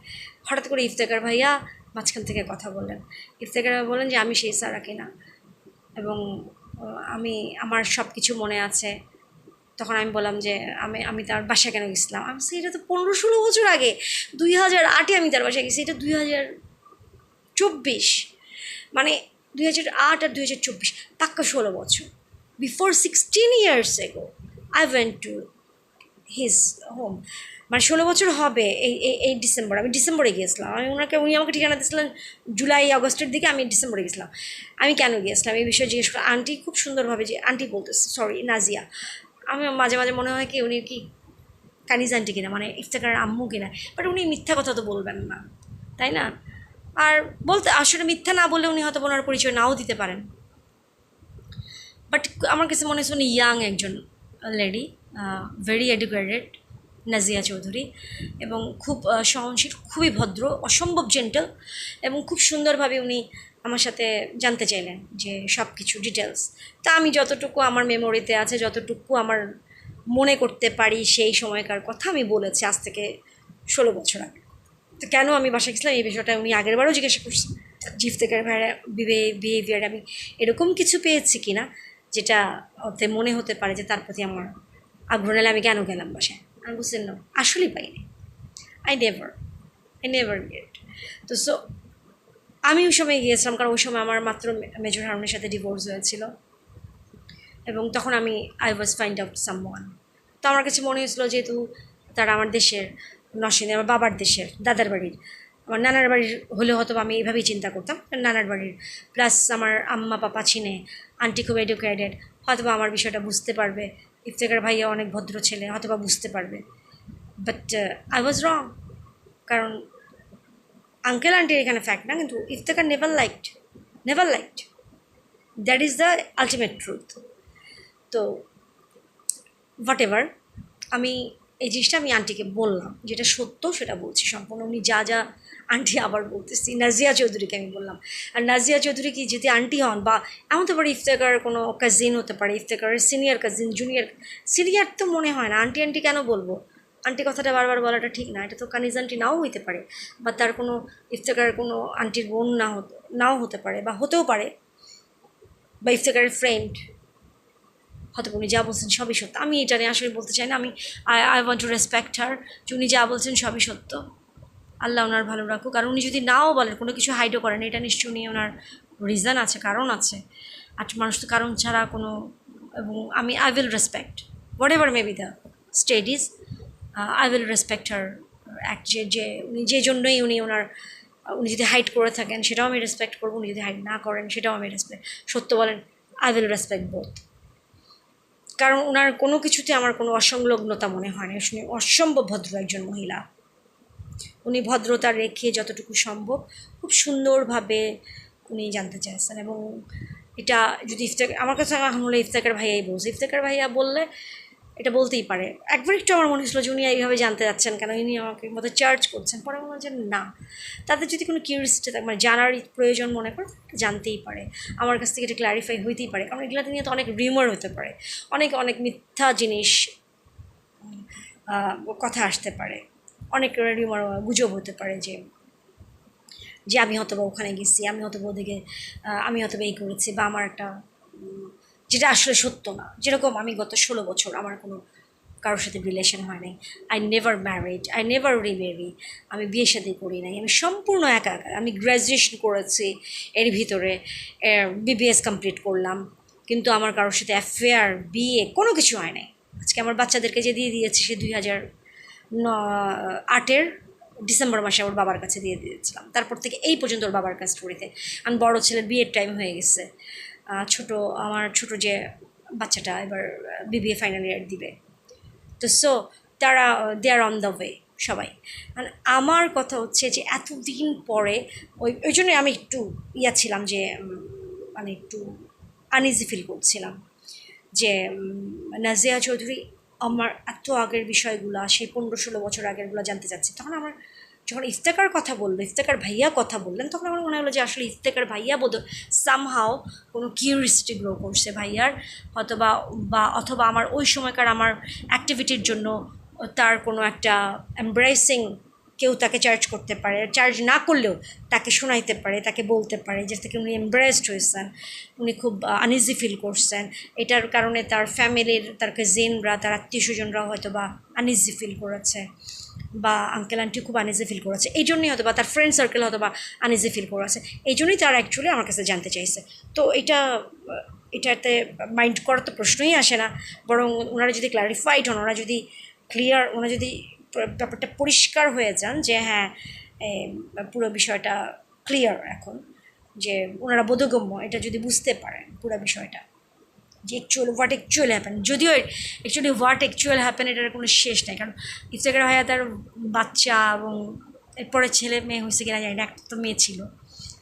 হঠাৎ করে ইফতেখার ভাইয়া মাঝখান থেকে কথা বললেন। ইফতেখার ভাই বলেন যে আমি সেই সারা কিনা, এবং আমার সব কিছু মনে আছে। তখন আমি বললাম যে আমি তার বাসায় কেন গেছিলাম। আমি বলছি এটা তো 15-16 বছর আগে, 2008-এ আমি তার বাসায় গেছি, এটা 2024, মানে 2008 আর 2024, পাক্কা 16 বছর। Before 16 years ago I went to his home, মানে 16 বছর হবে এই ডিসেম্বর। আমি ডিসেম্বরে গিয়েছিলাম, উনি আমাকে ঠিকানা দিয়েছিলেন জুলাই-আগস্টের দিকে, আমি ডিসেম্বরে গেছিলাম। আমি কেন গিয়েছিলাম এই বিষয়ে জিজ্ঞেস করে আন্টি খুব সুন্দরভাবে, যে আন্টি বলতেছে, সরি নাজিয়া, আমি মাঝে মাঝে মনে হয় কি উনি কি কানিজ আন্টি কিনা, মানে ইফতেখারের আম্মু কিনা, বাট উনি মিথ্যা কথা তো বলবেন না, তাই না? আর বলতে আসলে মিথ্যা না বলে উনি হয়তো ওনার পরিচয় নাও দিতে পারেন, বাট আমার কাছে মনে হচ্ছে উনি ইয়াং একজন lady, very educated, Nazia Chowdhury, এবং খুব সহনশীল, খুবই ভদ্র, অসম্ভব জেন্টাল, এবং খুব সুন্দরভাবে উনি আমার সাথে জানতে চাইলেন যে সব কিছু ডিটেলস। তা আমি যতটুকু আমার মেমোরিতে আছে, যতটুকু আমার মনে করতে পারি সেই সময়কার কথা আমি বলেছি, আজ থেকে 16 বছর আগে। তো কেন আমি বাসায় গেছিলাম এই বিষয়টা উনি আগের বারও জিজ্ঞাসা করছেন, ইফতেখার ভাইয়ের বিহেভিয়ার আমি এরকম কিছু পেয়েছি কিনা যেটা ওতে মনে হতে পারে যে তার প্রতি আমার আগ্রহ নিলে আমি কেন গেলাম বাসায়। আমি বুঝছেন না, আসলেই পাইনি। I never gate. তো সো আমি ওই সময় গিয়েছিলাম কারণ ওই সময় আমার মাত্র মেজর হারুনের সাথে ডিভোর্স হয়েছিল, এবং তখন আমি I was find out someone. তো আমার কাছে মনে হয়েছিল যেহেতু তারা আমার দেশের নরসিংদী, আমার বাবার দেশের, দাদার বাড়ির, আমার নানার বাড়ির হলেও হয়তো আমি এইভাবেই চিন্তা করতাম, নানার বাড়ির প্লাস আমার আম্মা পাপা চিনে, আন্টি খুব এডুকেটেড, হয়তো আমার বিষয়টা বুঝতে পারবে, ইফতেখার ভাইয়া অনেক ভদ্র ছেলে, হয়তো বুঝতে পারবে। বাট আই ওয়াজ রং, কারণ আঙ্কেল আন্টির এখানে ফ্যাক্ট না, কিন্তু Iftekhar never liked, that is the ultimate truth. তো হোয়াট এভার, আমি এই জিনিসটা আমি আন্টিকে বললাম, যেটা সত্য সেটা বলছি সম্পূর্ণ। উনি যা যা, আন্টি আবার বলতেছি, নাজিয়া চৌধুরীকে আমি বললাম। আর নাজিয়া চৌধুরী কি যদি আন্টি হন, বা এমন হতে পারে ইফতেখার কোনো কাজিন হতে পারে, ইফতেখারের সিনিয়র কাজিন, জুনিয়র, সিনিয়র তো মনে হয় না, আন্টি আন্টি কেন বলবো, আন্টি কথাটা বারবার বলাটা ঠিক না, এটা তো কানিজ আন্টি নাও হইতে পারে, বা তার কোনো ইফতেখারের কোনো আন্টির বোন নাও হতে পারে, বা হতেও পারে, বা ইফতেখারের ফ্রেন্ড, হয়তো উনি যা বলছেন সবই সত্য। আমি এটা নিয়ে আসলে বলতে চাই না, আমি আই ওয়ান্ট টু রেসপেক্ট হার, যে উনি যা বলছেন সবই সত্য, আল্লাহ ওনার ভালো রাখুক। আর উনি যদি নাও বলেন, কোনো কিছু হাইডও করেন, এটা নিশ্চয়ই উনি ওনার রিজন আছে, কারণ আছে, আর মানুষ তো কারণ ছাড়া কোনো, এবং আমি I will respect whatever may be the studies, I will respect her act, যে উনি যে জন্যই উনি যদি হাইড করে থাকেন সেটাও আমি রেসপেক্ট করবো, উনি যদি হাইড না করেন সেটাও আমি রেসপেক্ট, সত্য বলেন, আই উইল রেসপেক্ট বোথ। কারণ ওনার কোনো কিছুতে আমার কোনো অসংলগ্নতা মনে হয় না, উনি অসম্ভব ভদ্র একজন মহিলা, উনি ভদ্রতা রেখে যতটুকু সম্ভব খুব সুন্দরভাবে উনি জানতে চাইছেন। এবং এটা যদি আমার কাছে এখন হলো ইফতেখার ভাইয়াই বলছে, ইফতেখার ভাইয়া বললে এটা বলতেই পারে। একবার একটু আমার মনে হয়েছিল যে উনি এইভাবে জানতে যাচ্ছেন কেন, ইনি আমাকে মতো চার্জ করছেন, পরে মনে হয় যে না, তাদের যদি কোনো কিউরিয়াসিটি থাকে, মানে জানার প্রয়োজন মনে করে, জানতেই পারে, আমার কাছ থেকে এটা ক্ল্যারিফাই হইতেই পারে, কারণ এগুলো নিয়ে তো অনেক রিউমার হতে পারে, অনেক মিথ্যা জিনিস কথা আসতে পারে, অনেক রিউমার গুজব হতে পারে, যে আমি হয়তো বা ওখানে গেছি, আমি হয়তো ওদিকে, আমি হয়তো এই করেছি, বা আমার একটা যেটা আসলে সত্য না। যেরকম আমি গত 16 বছর আমার কোনো কারোর সাথে রিলেশন হয় নাই, I never married, I never remarry, আমি বিয়ে শাদী করি নাই, আমি সম্পূর্ণ একা, আমি গ্র্যাজুয়েশন করেছি, এর ভিতরে বিবিএস কমপ্লিট করলাম, কিন্তু আমার কারোর সাথে অ্যাফেয়ার, বিয়ে কোনো কিছু হয় নাই। আজকে আমার বাচ্চাদেরকে যে দিয়ে দিয়েছি সে 2008-এর ডিসেম্বর মাসে ওর বাবার কাছে দিয়ে দিয়েছিলাম, তারপর থেকে এই পর্যন্ত ওর বাবার কাছ স্টোরিতে। আমি বড় ছেলের বিয়ের টাইম হয়ে গেছে, আমার ছোট যে বাচ্চাটা এবার বিবিএ ফাইনাল ইয়ার দিবে, তো সো তারা দে আর অন দ্য ওয়ে সবাই। মানে আমার কথা হচ্ছে যে এতদিন পরে ওই জন্যই আমি একটু ছিলাম, যে মানে একটু আনইজি ফিল করছিলাম, যে নাজিয়া চৌধুরী আমার এত আগের বিষয়গুলো, সেই 15-16 বছর আগেরগুলো জানতে চাচ্ছি। তখন আমার যখন ইফতেখার কথা বললো, ইফতেখার ভাইয়া কথা বললেন, তখন আমার মনে হলো যে আসলে ইফতেখার ভাইয়া বোধ সামহাও কোনো কিউরিয়াসিটি গ্রো করছে ভাইয়ার, অথবা আমার ওই সময়কার আমার অ্যাক্টিভিটির জন্য তার কোনো একটা এমব্রেসিং, কেউ তাকে চার্জ করতে পারে, চার্জ না করলেও তাকে শোনাইতে পারে, তাকে বলতে পারে যে থেকে উনি এমব্রেসড হয়েছেন, উনি খুব আনইজি ফিল করছেন, এটার কারণে তার ফ্যামিলির, তার কাজিনরা, তার আত্মীয় স্বজনরাও হয়তো বা আনইজি ফিল করেছে, বা আঙ্কেল আন্টি খুব আনইজি ফিল করেছে, এই জন্যই হয়তো বা তার ফ্রেন্ড সার্কেল হয়তো বা আনইজি ফিল করেছে, এই জন্যই তারা অ্যাকচুয়ালি আমার কাছে জানতে চাইছে। তো এটাতে মাইন্ড করার তো প্রশ্নই আসে না, বরং ওনারা যদি ক্লারিফাইড হন, ওনারা যদি ক্লিয়ার, ওনারা যদি ব্যাপারটা পরিষ্কার হয়ে যান যে হ্যাঁ পুরো বিষয়টা ক্লিয়ার এখন, যে ওনারা বোধগম্য, এটা যদি বুঝতে পারেন পুরো বিষয়টা, যে হোয়াট অ্যাকচুয়াল হ্যাপেন, যদিও হোয়াট অ্যাকচুয়াল হ্যাপেন এটার কোনো শেষ নেই, কারণ ইফতেখার ভাইয়া তার বাচ্চা এবং এরপরে ছেলে মেয়ে হয়েছে কিনা জানি না, একটা তো মেয়ে ছিল,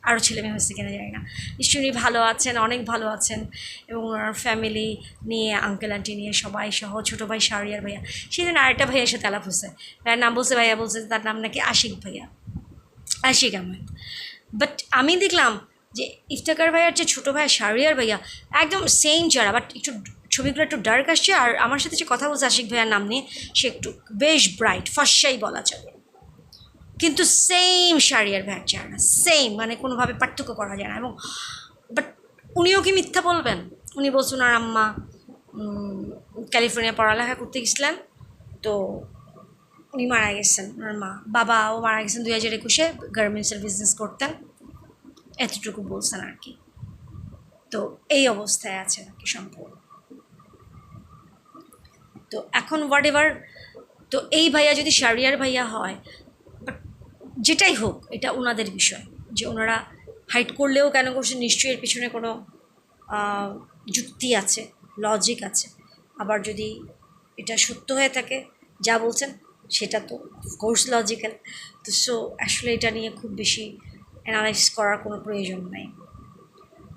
আরও ছেলে মেয়ে হয়েছে কিনা জানি না, নিশ্চয়ই ভালো আছেন, অনেক ভালো আছেন, এবং ওনার ফ্যামিলি নিয়ে আঙ্কেল আন্টি নিয়ে সবাই সহ ছোটো ভাই শাহরিয়ার ভাইয়া, সেদিন আরেকটা ভাইয়ার সাথে আলাপ হয়েছে, ভাইয়ার নাম বলছে, ভাইয়া বলছে তার নাম নাকি আশিক ভাইয়া, আশিক আহমেদ। বাট আমি দেখলাম যে ইফতেখার ভাইয়ার যে ছোটো ভাই শাহরিয়ার ভাইয়া একদম সেম যারা, বাট একটু ছবিগুলো একটু ডার্ক আসছে, আর আমার সাথে যে কথা বলছে আশিক ভাইয়ার নাম নিয়ে সে একটু বেশ ব্রাইট ফর্সাই বলা যাবে, কিন্তু সেম শাহরিয়ার ভাইয়ার চেহারা, সেম, মানে কোনোভাবে পার্থক্য করা যায় না। এবং বাট উনিও কি মিথ্যা বলবেন? উনি বলছেন ওনার আম্মা ক্যালিফোর্নিয়া পড়ালেখা করতে গেছিলেন, তো উনি মারা গেছেন, ওনার বাবাও মারা গেছেন 2021-এ, গার্মেন্টসের বিজনেস করতেন, এতটুকু বলছেন আর কি। তো এই অবস্থায় আছে আর কি সম্পূর্ণ। তো এখন হোয়াট এভার, তো এই ভাইয়া যদি শাহরিয়ার ভাইয়া হয়, যেটাই হোক এটা ওনাদের বিষয়, যে ওনারা হাইড করলেও কেন করছে, নিশ্চয়ই এর পিছনে কোনো যুক্তি আছে, লজিক আছে। আবার যদি এটা সত্য হয়ে থাকে যা বলছেন, সেটা তো অফকোর্স লজিক্যাল। তো সো আসলে এটা নিয়ে খুব বেশি অ্যানালাইজ করার কোনো প্রয়োজন নাই।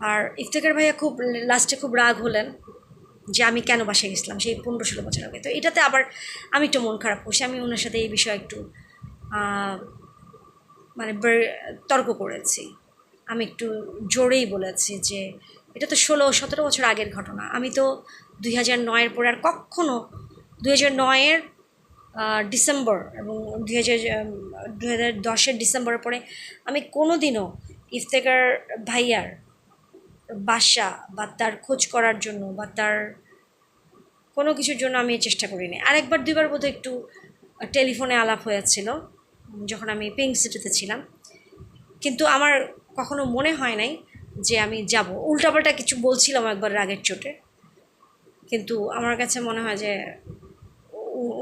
আর ইফতেখার ভাইয়া খুব লাস্টে খুব রাগ হলেন যে আমি কেন বাসায় গেছিলাম সেই 15-16 বছর আগে। তো এটাতে আবার আমি একটু মন খারাপ করছি, আমি ওনার সাথে এই বিষয়ে একটু মানে তর্ক করেছি, আমি একটু জোরেই বলেছি যে এটা তো 16-17 বছর আগের ঘটনা। আমি তো 2009-এর পরে আর কখনও 2009-এর ডিসেম্বর এবং 2010-এর ডিসেম্বরের পরে আমি কোনো দিনও ইফতেখার ভাইয়ার বাসা বা তার খোঁজ করার জন্য বা তার কোনো কিছুর জন্য আমি চেষ্টা করিনি। আরেকবার দুইবার বোধহয় একটু টেলিফোনে আলাপ হয়েছিল যখন আমি পিঙ্ক সিটিতে ছিলাম, কিন্তু আমার কখনো মনে হয় নাই যে আমি যাব। উল্টাপাল্টা কিছু বলছিলাম একবার রাগের চোটে, কিন্তু আমার কাছে মনে হয় যে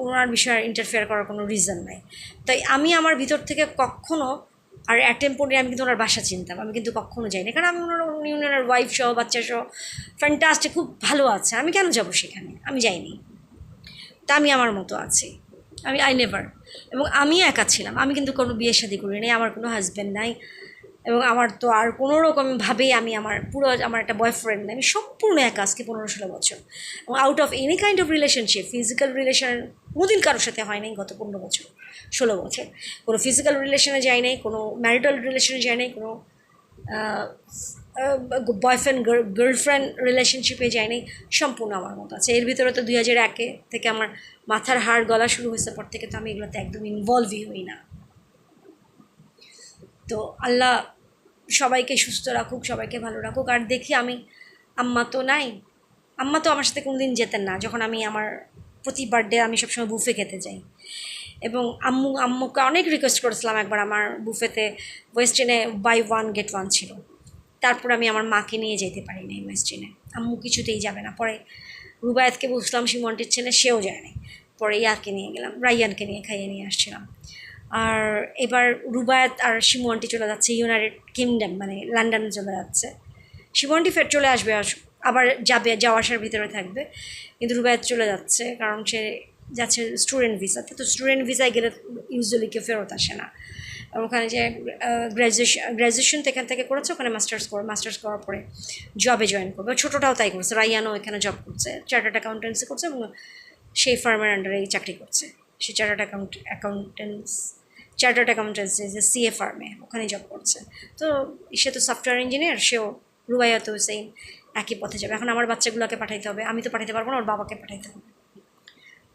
ওনার বিষয়ে ইন্টারফেয়ার করার কোনো রিজন নাই। তাই আমি আমার ভিতর থেকে কখনো আর অ্যাটেম্পোরে আমি কিন্তু ওনার বাসা চিনতাম, আমি কিন্তু কখনো যাইনি, কারণ আমি উনি ওনার ওয়াইফ সহ বাচ্চা সহ ফ্যান্টাস্টিক খুব ভালো আছে, আমি কেন যাব সেখানে, আমি যাইনি। তা আমি আমার মতো আছি, আমি আই নেভার। এবং আমি একা ছিলাম, আমি কিন্তু কোনো বিয়ে শাদী করিনি, আমার কোনো হাজব্যান্ড নাই, এবং আমার তো আর কোনো রকমভাবেই আমি আমার একটা বয়ফ্রেন্ড নেই, আমি সম্পূর্ণ একা আজকে 15-16 বছর। এবং out of any kind of relationship, physical relation কোনোদিন কারোর সাথে হয় নাই গত 15 বছর 16 বছর, কোনো ফিজিক্যাল রিলেশনে যাই নাই, কোনো ম্যারিটাল রিলেশনে যাই নাই, কোনো বয়ফ্রেন্ড গার্লফ্রেন্ড রিলেশনশিপে যায়নি, সম্পূর্ণ আমার মতো আছে। এর ভিতরে তো 2001 থেকে আমার মাথার হাড় গলা শুরু হয়েছে পর থেকে তো আমি এগুলোতে একদম ইনভলভই হই না। তো আল্লাহ সবাইকে সুস্থ রাখুক, সবাইকে ভালো রাখুক। আর দেখি আমি আম্মা তো নাই, আম্মা তো আমার সাথে কোনোদিন যেতেন না, যখন আমি আমার প্রতি বার্থডে আমি সবসময় বুফে খেতে যাই, এবং আম্মুকে অনেক রিকোয়েস্ট করেছিলাম একবার আমার বুফেতে, ওয়েস্টার্নে বাই 1 get 1 ছিল, তারপর আমি আমার মাকে নিয়ে যেতে পারিনি ওয়েস্টার্নে, আম্মু কিছুতেই যাবে না। পরে রুবায়াতকে বুঝলাম, শিমন্টির ছেলে, সেও যায় নাই, পরে ইয়াকে নিয়ে গেলাম, রাইয়ানকে নিয়ে খাইয়ে নিয়ে আসছিলাম। আর এবার রুবায়াত আর শিমু আন্টি চলে যাচ্ছে ইউনাইটেড কিংডম, মানে লন্ডনে চলে যাচ্ছে। শিমু আন্টি ফের চলে আসবে, আবার যাওয়া আসার ভিতরে থাকবে, কিন্তু রুবায়াত চলে যাচ্ছে কারণ সে যাচ্ছে স্টুডেন্ট ভিসাতে। তো স্টুডেন্ট ভিসায় গেলে ইউজুয়ালি কেউ ফেরত আসে না, ওখানে যে গ্র্যাজুয়েশন তো এখান থেকে করেছে, ওখানে মাস্টার্স করার পরে জবে জয়েন করবে। ছোটোটাও তাই করছে, রাইয়ানও এখানে জব করছে, চার্টার্ড অ্যাকাউন্টেন্সি করছে, এবং সেই ফার্মের আন্ডারেই চাকরি করছে। সে চার্টার্ড অ্যাকাউন্টেন্সি যে সিএ ফার্মে, ওখানেই জব করছে। তো সে তো সফটওয়্যার ইঞ্জিনিয়ার, সেও রুবাইয়া তো সেম একই পথে যাবে। এখন আমার বাচ্চাগুলোকে পাঠাইতে হবে, আমি তো পাঠাতে পারবো না, ওর বাবাকে পাঠাইতে হবে।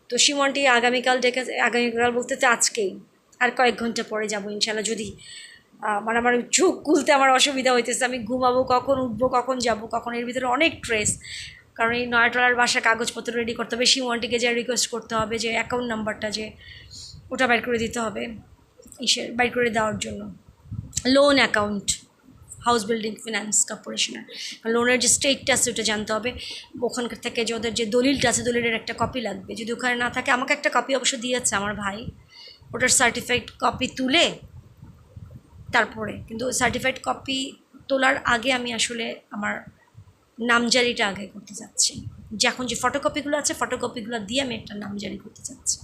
তো শিমনটি আগামীকাল বলতে তো আজকেই, আর কয়েক ঘন্টা পরে যাবো ইনশাল্লাহ। যদি মানে আমার চোখ খুলতে আমার অসুবিধা হইতেছে, আমি ঘুমাবো কখন, উঠবো কখন, যাবো কখন, এর ভিতরে অনেক স্ট্রেস। কারণ এই নয়াটলার বাসা কাগজপত্র রেডি করতে হবে, শিমনটিকে যে রিকোয়েস্ট করতে হবে যে অ্যাকাউন্ট নাম্বারটা যে ওটা বাইর করে দিতে হবে, বাইর করে দেওয়ার জন্য loan account, house building finance কর্পোরেশনের লোনের যে স্টেটটা আছে ওটা জানতে হবে। ওখানকার থেকে যে ওদের যে দলিলটা আছে, দলিলের একটা কপি লাগবে, যদি ওখানে না থাকে, আমাকে একটা কপি অবশ্য দিয়েছে আমার ভাই, ওটার সার্টিফাইড কপি তুলে তারপরে, কিন্তু সার্টিফাইড কপি তোলার আগে আমি আসলে আমার নামজারিটা আগে করতে চাচ্ছি, যে এখন যে ফটোকপিগুলো আছে ফটোকপিগুলো দিয়ে আমি একটা নামজারি করতে চাচ্ছি,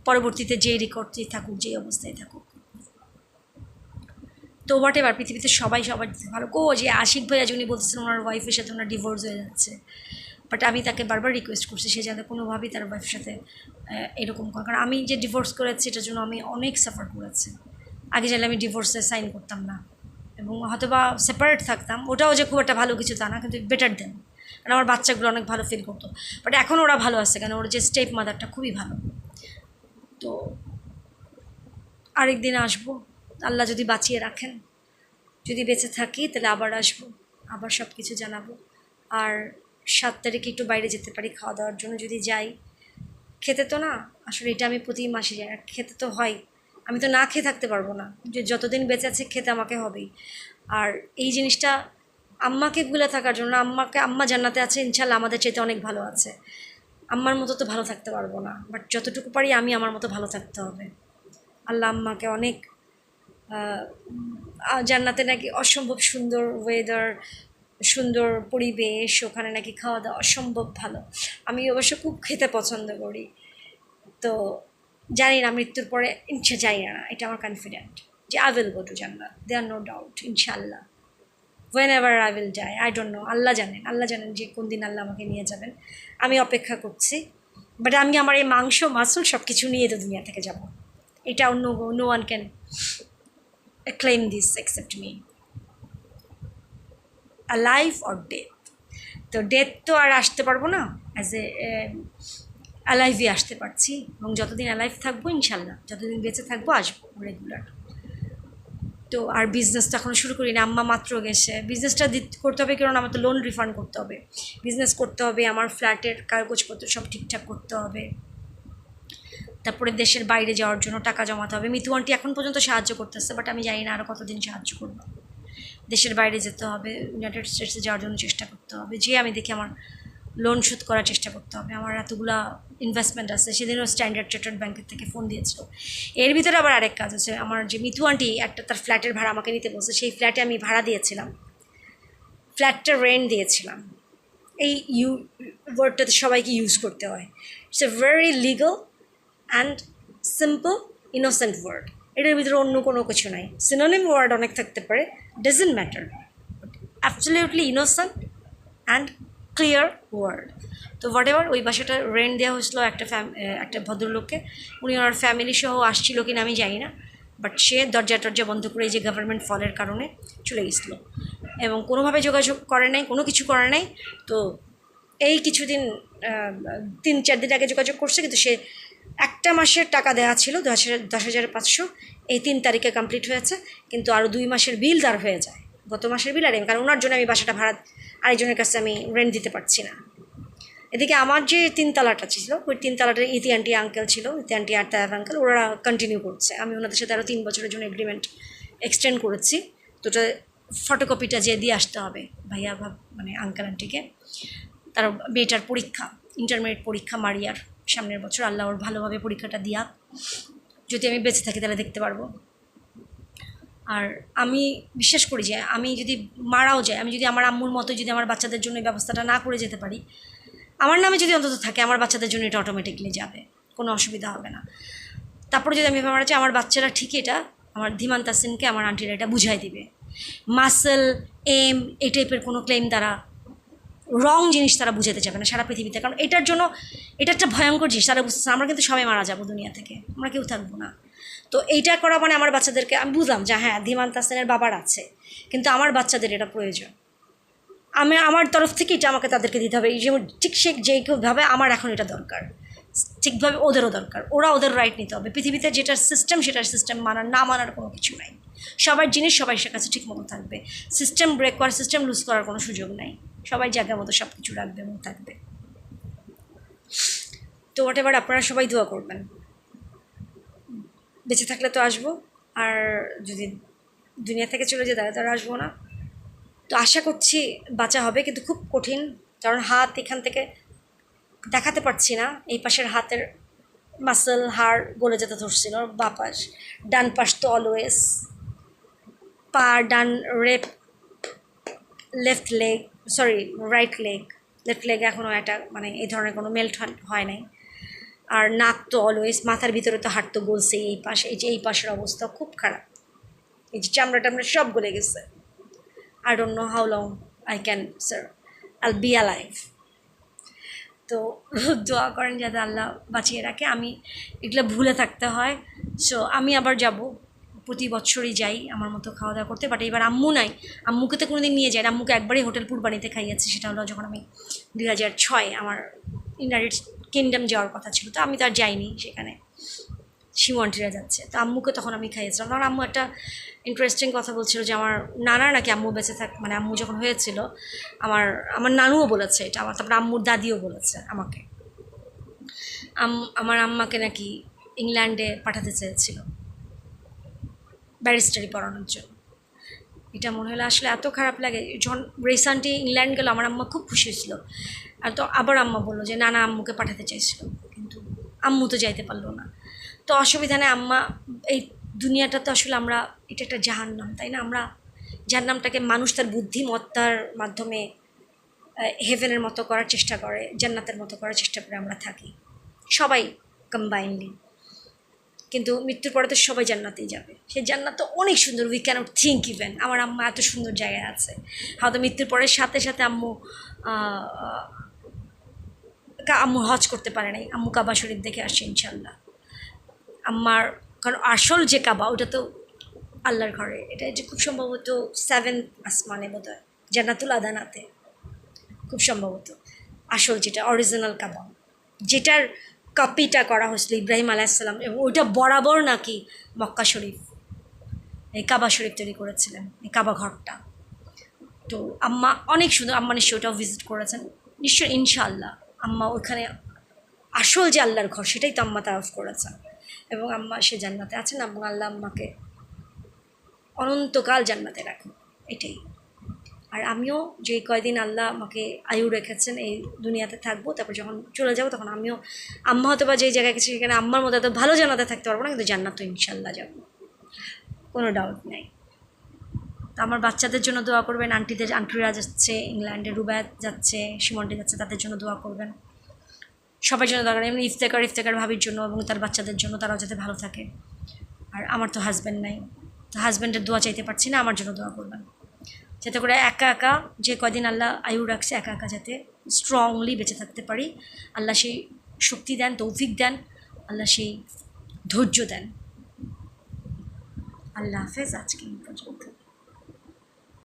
পরবর্তীতে যে রেকর্ডই থাকুক, যে অবস্থায় থাকুক। তো হোয়াট এভার, পৃথিবীতে সবাই সবার ভালো। যে আশিক ভাইয়া যিনি বলতেছেন ওনার ওয়াইফের সাথে ওনার ডিভোর্স হয়ে যাচ্ছে, বাট আমি তাকে বারবার রিকোয়েস্ট করছি সে যাতে কোনোভাবেই তার ওয়াইফের সাথে এরকম করে, কারণ আমি যে ডিভোর্স করেছি এটার জন্য আমি অনেক সাফার করেছি। আগে চাইলে আমি ডিভোর্সে সাইন করতাম না এবং হয়তো বা সেপারেট থাকতাম, ওটাও যে খুব একটা ভালো কিছু তা না, কিন্তু বেটার দেন, কারণ আমার বাচ্চাগুলো অনেক ভালো ফিল করতো। বাট এখন ওরা ভালো আছে, কেন ওর যে স্টেপ মাদারটা খুবই ভালো। তো আরেক দিন আসবো, আল্লাহ যদি বাঁচিয়ে রাখেন, যদি বেঁচে থাকি তাহলে আবার আসবো, আবার সব কিছু জানাবো। আর 7 তারিখে একটু বাইরে যেতে পারি খাওয়া দাওয়ার জন্য, যদি যাই। খেতে তো না, আসলে এটা আমি প্রতি মাসে যাই, আর খেতে তো হয়, আমি তো না খেয়ে থাকতে পারবো না, যে যতদিন বেঁচে আছে খেতে আমাকে হবেই। আর এই জিনিসটা আম্মাকে ভুলে থাকার জন্য, আম্মা জান্নাতে আছে ইনশাল্লাহ, আমাদের চাইতে অনেক ভালো আছে, আম্মার মতো তো ভালো থাকতে পারবো না, বাট যতটুকু পারি আমি আমার মতো ভালো থাকতে হবে। আল্লাহ আম্মাকে অনেক, জান্নাতে নাকি অসম্ভব সুন্দর ওয়েদার, সুন্দর পরিবেশ, ওখানে নাকি খাওয়া দাওয়া অসম্ভব ভালো। আমি অবশ্য খুব খেতে পছন্দ করি। তো জানি না মৃত্যুর পরে জানি না, এটা আমার কনফিডেন্ট যে আই উইল গো টু জান্নাত, দেয়ার নো ডাউট, ইনশাল্লাহ। Whenever I will die, I don't know, আল্লাহ জানেন যে কোন দিন আল্লাহ আমাকে নিয়ে যাবেন। আমি অপেক্ষা করছি, বাট আমি আমার এই মাংস মাসুল সব কিছু নিয়ে তো দুনিয়া থেকে যাব, এটা no one can claim this except me, alive or death. তো ডেথ তো আর আসতে পারবো না, অ্যাজ এ অ্যালাইভই আসতে পারছি, এবং যতদিন অ্যালাইভ থাকবো ইনশাল্লাহ, যতদিন বেঁচে থাকবো আসবো রেগুলার। তো আর বিজনেস তো এখনও শুরু করি না, আম্মা মাত্র গেছে, বিজনেসটা করতে হবে, কারণ আমার তো লোন রিফান্ড করতে হবে, বিজনেস করতে হবে, আমার ফ্ল্যাটের কাগজপত্র সব ঠিকঠাক করতে হবে, তারপরে দেশের বাইরে যাওয়ার জন্য টাকা জমাতে হবে। মিতু আন্টি এখন পর্যন্ত সাহায্য করতেছে, বাট আমি জানি না আরও কতদিন সাহায্য করবো। দেশের বাইরে যেতে হবে, ইউনাইটেড স্টেটসে যাওয়ার জন্য চেষ্টা করতে হবে, যে আমি দেখি আমার লোন শোধ করার চেষ্টা করতে হবে, আমার এতগুলা ইনভেস্টমেন্ট আছে। সেদিনও স্ট্যান্ডার্ড চার্টার্ড ব্যাংকের থেকে ফোন দিয়েছিল। এর ভিতরে আবার আরেক কাজ আছে, আমার যে মিতু আন্টি একটা তার ফ্ল্যাটের ভাড়া আমাকে নিতে বলছে, সেই ফ্ল্যাটে আমি ভাড়া দিয়েছিলাম, ফ্ল্যাটটা রেন্ট দিয়েছিলাম। এই ওয়ার্ডটাতে সবাইকে ইউজ করতে হয়, it's a very legal and simple innocent word, এটার ভিতরে অন্য কোনো কিছু নাই। সিনোনিম ওয়ার্ড অনেক থাকতে পারে, doesn't matter, absolutely innocent and clear word. তো হোয়াট এভার, ওই বাসাটা রেন্ট দেওয়া হয়েছিল একটা ভদ্রলোককে, উনি ওনার ফ্যামিলি সহ আসছিল কিনা আমি জানি না, বাট সে দরজা বন্ধ করে এই যে গভর্নমেন্ট ফলের কারণে চলে গেছিলো, এবং কোনোভাবে যোগাযোগ করে নাই, কোনো কিছু করে নাই। তো এই কিছুদিন 3-4 দিন আগে যোগাযোগ করছে, কিন্তু সে একটা মাসের টাকা দেওয়া ছিল 10,500, এই 3 তারিখে কমপ্লিট হয়েছে, কিন্তু আরও 2 মাসের বিল তার হয়ে যায়, গত মাসের বিল। আর কারণ ওনার জন্য আমি বাসাটা ভাড়া আরেকজনের কাছে আমি রেন্ট দিতে পারছি না। এদিকে আমার যে 3 তালাটা ছিল, ওই 3 তালাটার ইতি আন্টি আঙ্কেল ছিল, ইতি আন্টি আর তায়াব আঙ্কেল, ওরা কন্টিনিউ করছে। আমি ওনাদের সাথে আরও 3 বছরের জন্য এগ্রিমেন্ট এক্সটেন্ড করেছি। তো ওটা ফটোকপিটা যে দিয়ে আসতে হবে ভাইয়া মানে আঙ্কেল আন্টিকে। তার মেয়েটার পরীক্ষা, ইন্টারমিডিয়েট পরীক্ষা মারিয়ার সামনের বছর, আল্লাহ ওর ভালোভাবে পরীক্ষাটা দিয়া, যদি আমি বেঁচে থাকি তাহলে দেখতে পারবো। আর আমি বিশ্বাস করি যে আমি যদি মারাও যাই, আমি যদি আমার আম্মুর মতো যদি আমার বাচ্চাদের জন্য এই ব্যবস্থাটা না করে যেতে পারি, আমার নামে যদি অন্তত থাকে, আমার বাচ্চাদের জন্য এটা অটোমেটিকলি যাবে, কোনো অসুবিধা হবে না। তারপরে যদি আমি মারা যাই, আমার বাচ্চারা ঠিকই এটা আমার ধীমান তাসিনকে আমার আন্টিরা এটা বুঝাই দিবে। মাসেল এম এই টাইপের কোনো ক্লেম তারা, রং জিনিস তারা বুঝাতে যাবে না সারা পৃথিবীতে, কারণ এটার জন্য এটা একটা ভয়ঙ্কর জিনিস। তারা বুঝতেছে আমরা কিন্তু সবাই মারা যাবো দুনিয়া থেকে, আমরা কেউ থাকবো না। তো এইটা করা মানে আমার বাচ্চাদেরকে আমি বুঝলাম যে হ্যাঁ ধীমান তাসিনের বাবার আছে, কিন্তু আমার বাচ্চাদের এটা প্রয়োজন, আমি আমার তরফ থেকে এটা আমাকে তাদেরকে দিতে হবে। যেমন ঠিক সে যেইভাবে আমার এখন এটা দরকার, ঠিকভাবে ওদেরও দরকার, ওরা ওদের রাইট নিতে হবে। পৃথিবীতে যেটার সিস্টেম সেটার সিস্টেম মানার না মানার কোনো কিছু নাই, সবার জিনিস সবাই সে কাছে ঠিক মতো থাকবে। সিস্টেম ব্রেক করার, সিস্টেম লুজ করার কোনো সুযোগ নাই, সবাই জায়গা মতো সব কিছু রাখবে এবং থাকবে। তো হোয়াট এভার, আপনারা সবাই দোয়া করবেন, বেঁচে থাকলে তো আসবো, আর যদি দুনিয়া থেকে চলে যেতে তারা আসবো না। তো আশা করছি বাঁচা হবে, কিন্তু খুব কঠিন, কারণ হাত এখান থেকে দেখাতে পারছি না, এই পাশের হাতের মাসেল হাড় গলে যেতে ধরছিল, বাঁ পাশ, ডান পাশ তো অলওয়েজ, পা ডান রেপ, left leg, sorry right leg, left leg এখনও একটা মানে এই ধরনের কোনো মেল্ট হয় নাই। আর নাক তো অলওয়েজ, মাথার ভিতরে তো হাঁটতো গলছে, এই পাশে এই যে এই পাশের অবস্থা খুব খারাপ, এই যে চামড়া টামড়া সব গলে গেছে। I don't know how long I can sir আইল বি অ্যালাইভ। তো দোয়া করেন যাতে আল্লাহ বাঁচিয়ে রাখে। আমি এগুলো ভুলে থাকতে হয়। সো আমি আবার যাব, প্রতি বছরই যাই আমার মতো খাওয়া দাওয়া করতে, বাট এবার আম্মু নাই, আম্মুকে তো কোনোদিন নিয়ে যাই না। আম্মুকে একবারই হোটেল পুরবানিতে খাইয়েছি, সেটা হলো যখন আমি 2006 আমার ইউনাইটেড কিংডম যাওয়ার কথা ছিল, তো আমি তো আর যাইনি সেখানে, শিমন্টিরা যাচ্ছে, তো আম্মুকে তখন আমি খাইয়েছিলাম। তখন আম্মু একটা ইন্টারেস্টিং কথা বলছিল যে আমার নানা নাকি আম্মু বেঁচে মানে আম্মু যখন হয়েছিল, আমার নানুও বলেছে এটা, তারপরে আম্মুর দাদিও বলেছে আমাকে, আমার আম্মাকে নাকি ইংল্যান্ডে পাঠাতে চেয়েছিল ব্যারিস্টারি পড়ানোর জন্য। এটা মনে হলে আসলে এত খারাপ লাগে। যখন রিসেন্টলি ইংল্যান্ড গেল আমার আম্মা খুব খুশি হয়েছিল, আর তো আবার আম্মা বললো যে নানা আম্মুকে পাঠাতে চাইছিল, কিন্তু আম্মু তো যাইতে পারলো না। তো অসুবিধা নেই, আম্মা এই দুনিয়াটা তো আসলে আমরা, এটা একটা জাহান্নাম, তাই না? আমরা জাহান্নামটাকে মানুষ তার বুদ্ধিমত্তার মাধ্যমে হেভেনের মতো করার চেষ্টা করে, জান্নাতের মতো করার চেষ্টা করে আমরা থাকি সবাই কম্বাইনলি, কিন্তু মৃত্যুর পরে তো সবাই জান্নাতেই যাবে। সেই জান্নাত তো অনেক সুন্দর, উই ক্যানট থিঙ্ক ইভেন। আমার আম্মা এত সুন্দর জায়গায় আছে, হয়তো মৃত্যুর পরে সাথে সাথে আম্মু হজ করতে পারে নাই, আম্মু কাবা শরীফ দেখে আসছে ইনশাল্লাহ। আম্মার কারণ আসল যে কাবা ওটা তো আল্লাহর ঘরে, এটা যে খুব সম্ভবত 7th আসমানে বোধ হয়, জান্নাতুল আদানাতে খুব সম্ভবত আসল যেটা অরিজিনাল কাবা, যেটার কপিটা করা হয়েছিল ইব্রাহিম আলাইসাল্লাম, এবং ওইটা বরাবর নাকি মক্কা শরীফ, এই কাবা শরীফ তৈরি করেছিলেন, এই কাবা ঘরটা। তো আম্মা অনেক সুন্দর, আম্মা নিশ্চয়ই ওটাও ভিজিট করেছেন নিশ্চয়ই, ইনশাআল্লাহ আম্মা ওইখানে আসল যে আল্লাহর ঘর সেটাই তো আম্মা তাওয়াফ করেছেন, এবং আম্মা সে জান্নাতে আছেন, এবং আল্লাহ আম্মাকে অনন্তকাল জান্নাতে রাখুন, এটাই। আর আমিও যে কয়দিন আল্লাহ আমাকে আয়ু রেখেছেন এই দুনিয়াতে থাকবো, তারপর যখন চলে যাবো তখন আমিও, আম্মা হয়তো বা যেই জায়গায় গেছে সেখানে আম্মার মতো এত ভালো জান্নাতে থাকতে পারবো না, কিন্তু জান্নাত তো ইনশাল্লাহ যাবো, কোনো ডাউট নেই। তো আমার বাচ্চাদের জন্য দোয়া করবেন, আন্টিরা যাচ্ছে ইংল্যান্ডে, রুবায়াত যাচ্ছে, সীমন্টি যাচ্ছে, তাদের জন্য দোয়া করবেন, সবার জন্য দোয়া করেন, এমনি ইফতেকার ভাবির জন্য এবং তার বাচ্চাদের জন্য, তারাও যাতে ভালো থাকে। আর আমার তো হাজব্যান্ড নাই, তো হাজব্যান্ডের দোয়া চাইতে পারছি না, আমার জন্য দোয়া করবেন, যাতে করে একা একা যে কদিন আল্লাহ আয়ু রাখছে একা একা যাতে স্ট্রংলি বেঁচে থাকতে পারি, আল্লাহ সেই শক্তি দেন, তৌফিক দেন, আল্লাহ সেই ধৈর্য দেন। আল্লাহ হাফেজ, আজকে এই পর্যন্ত।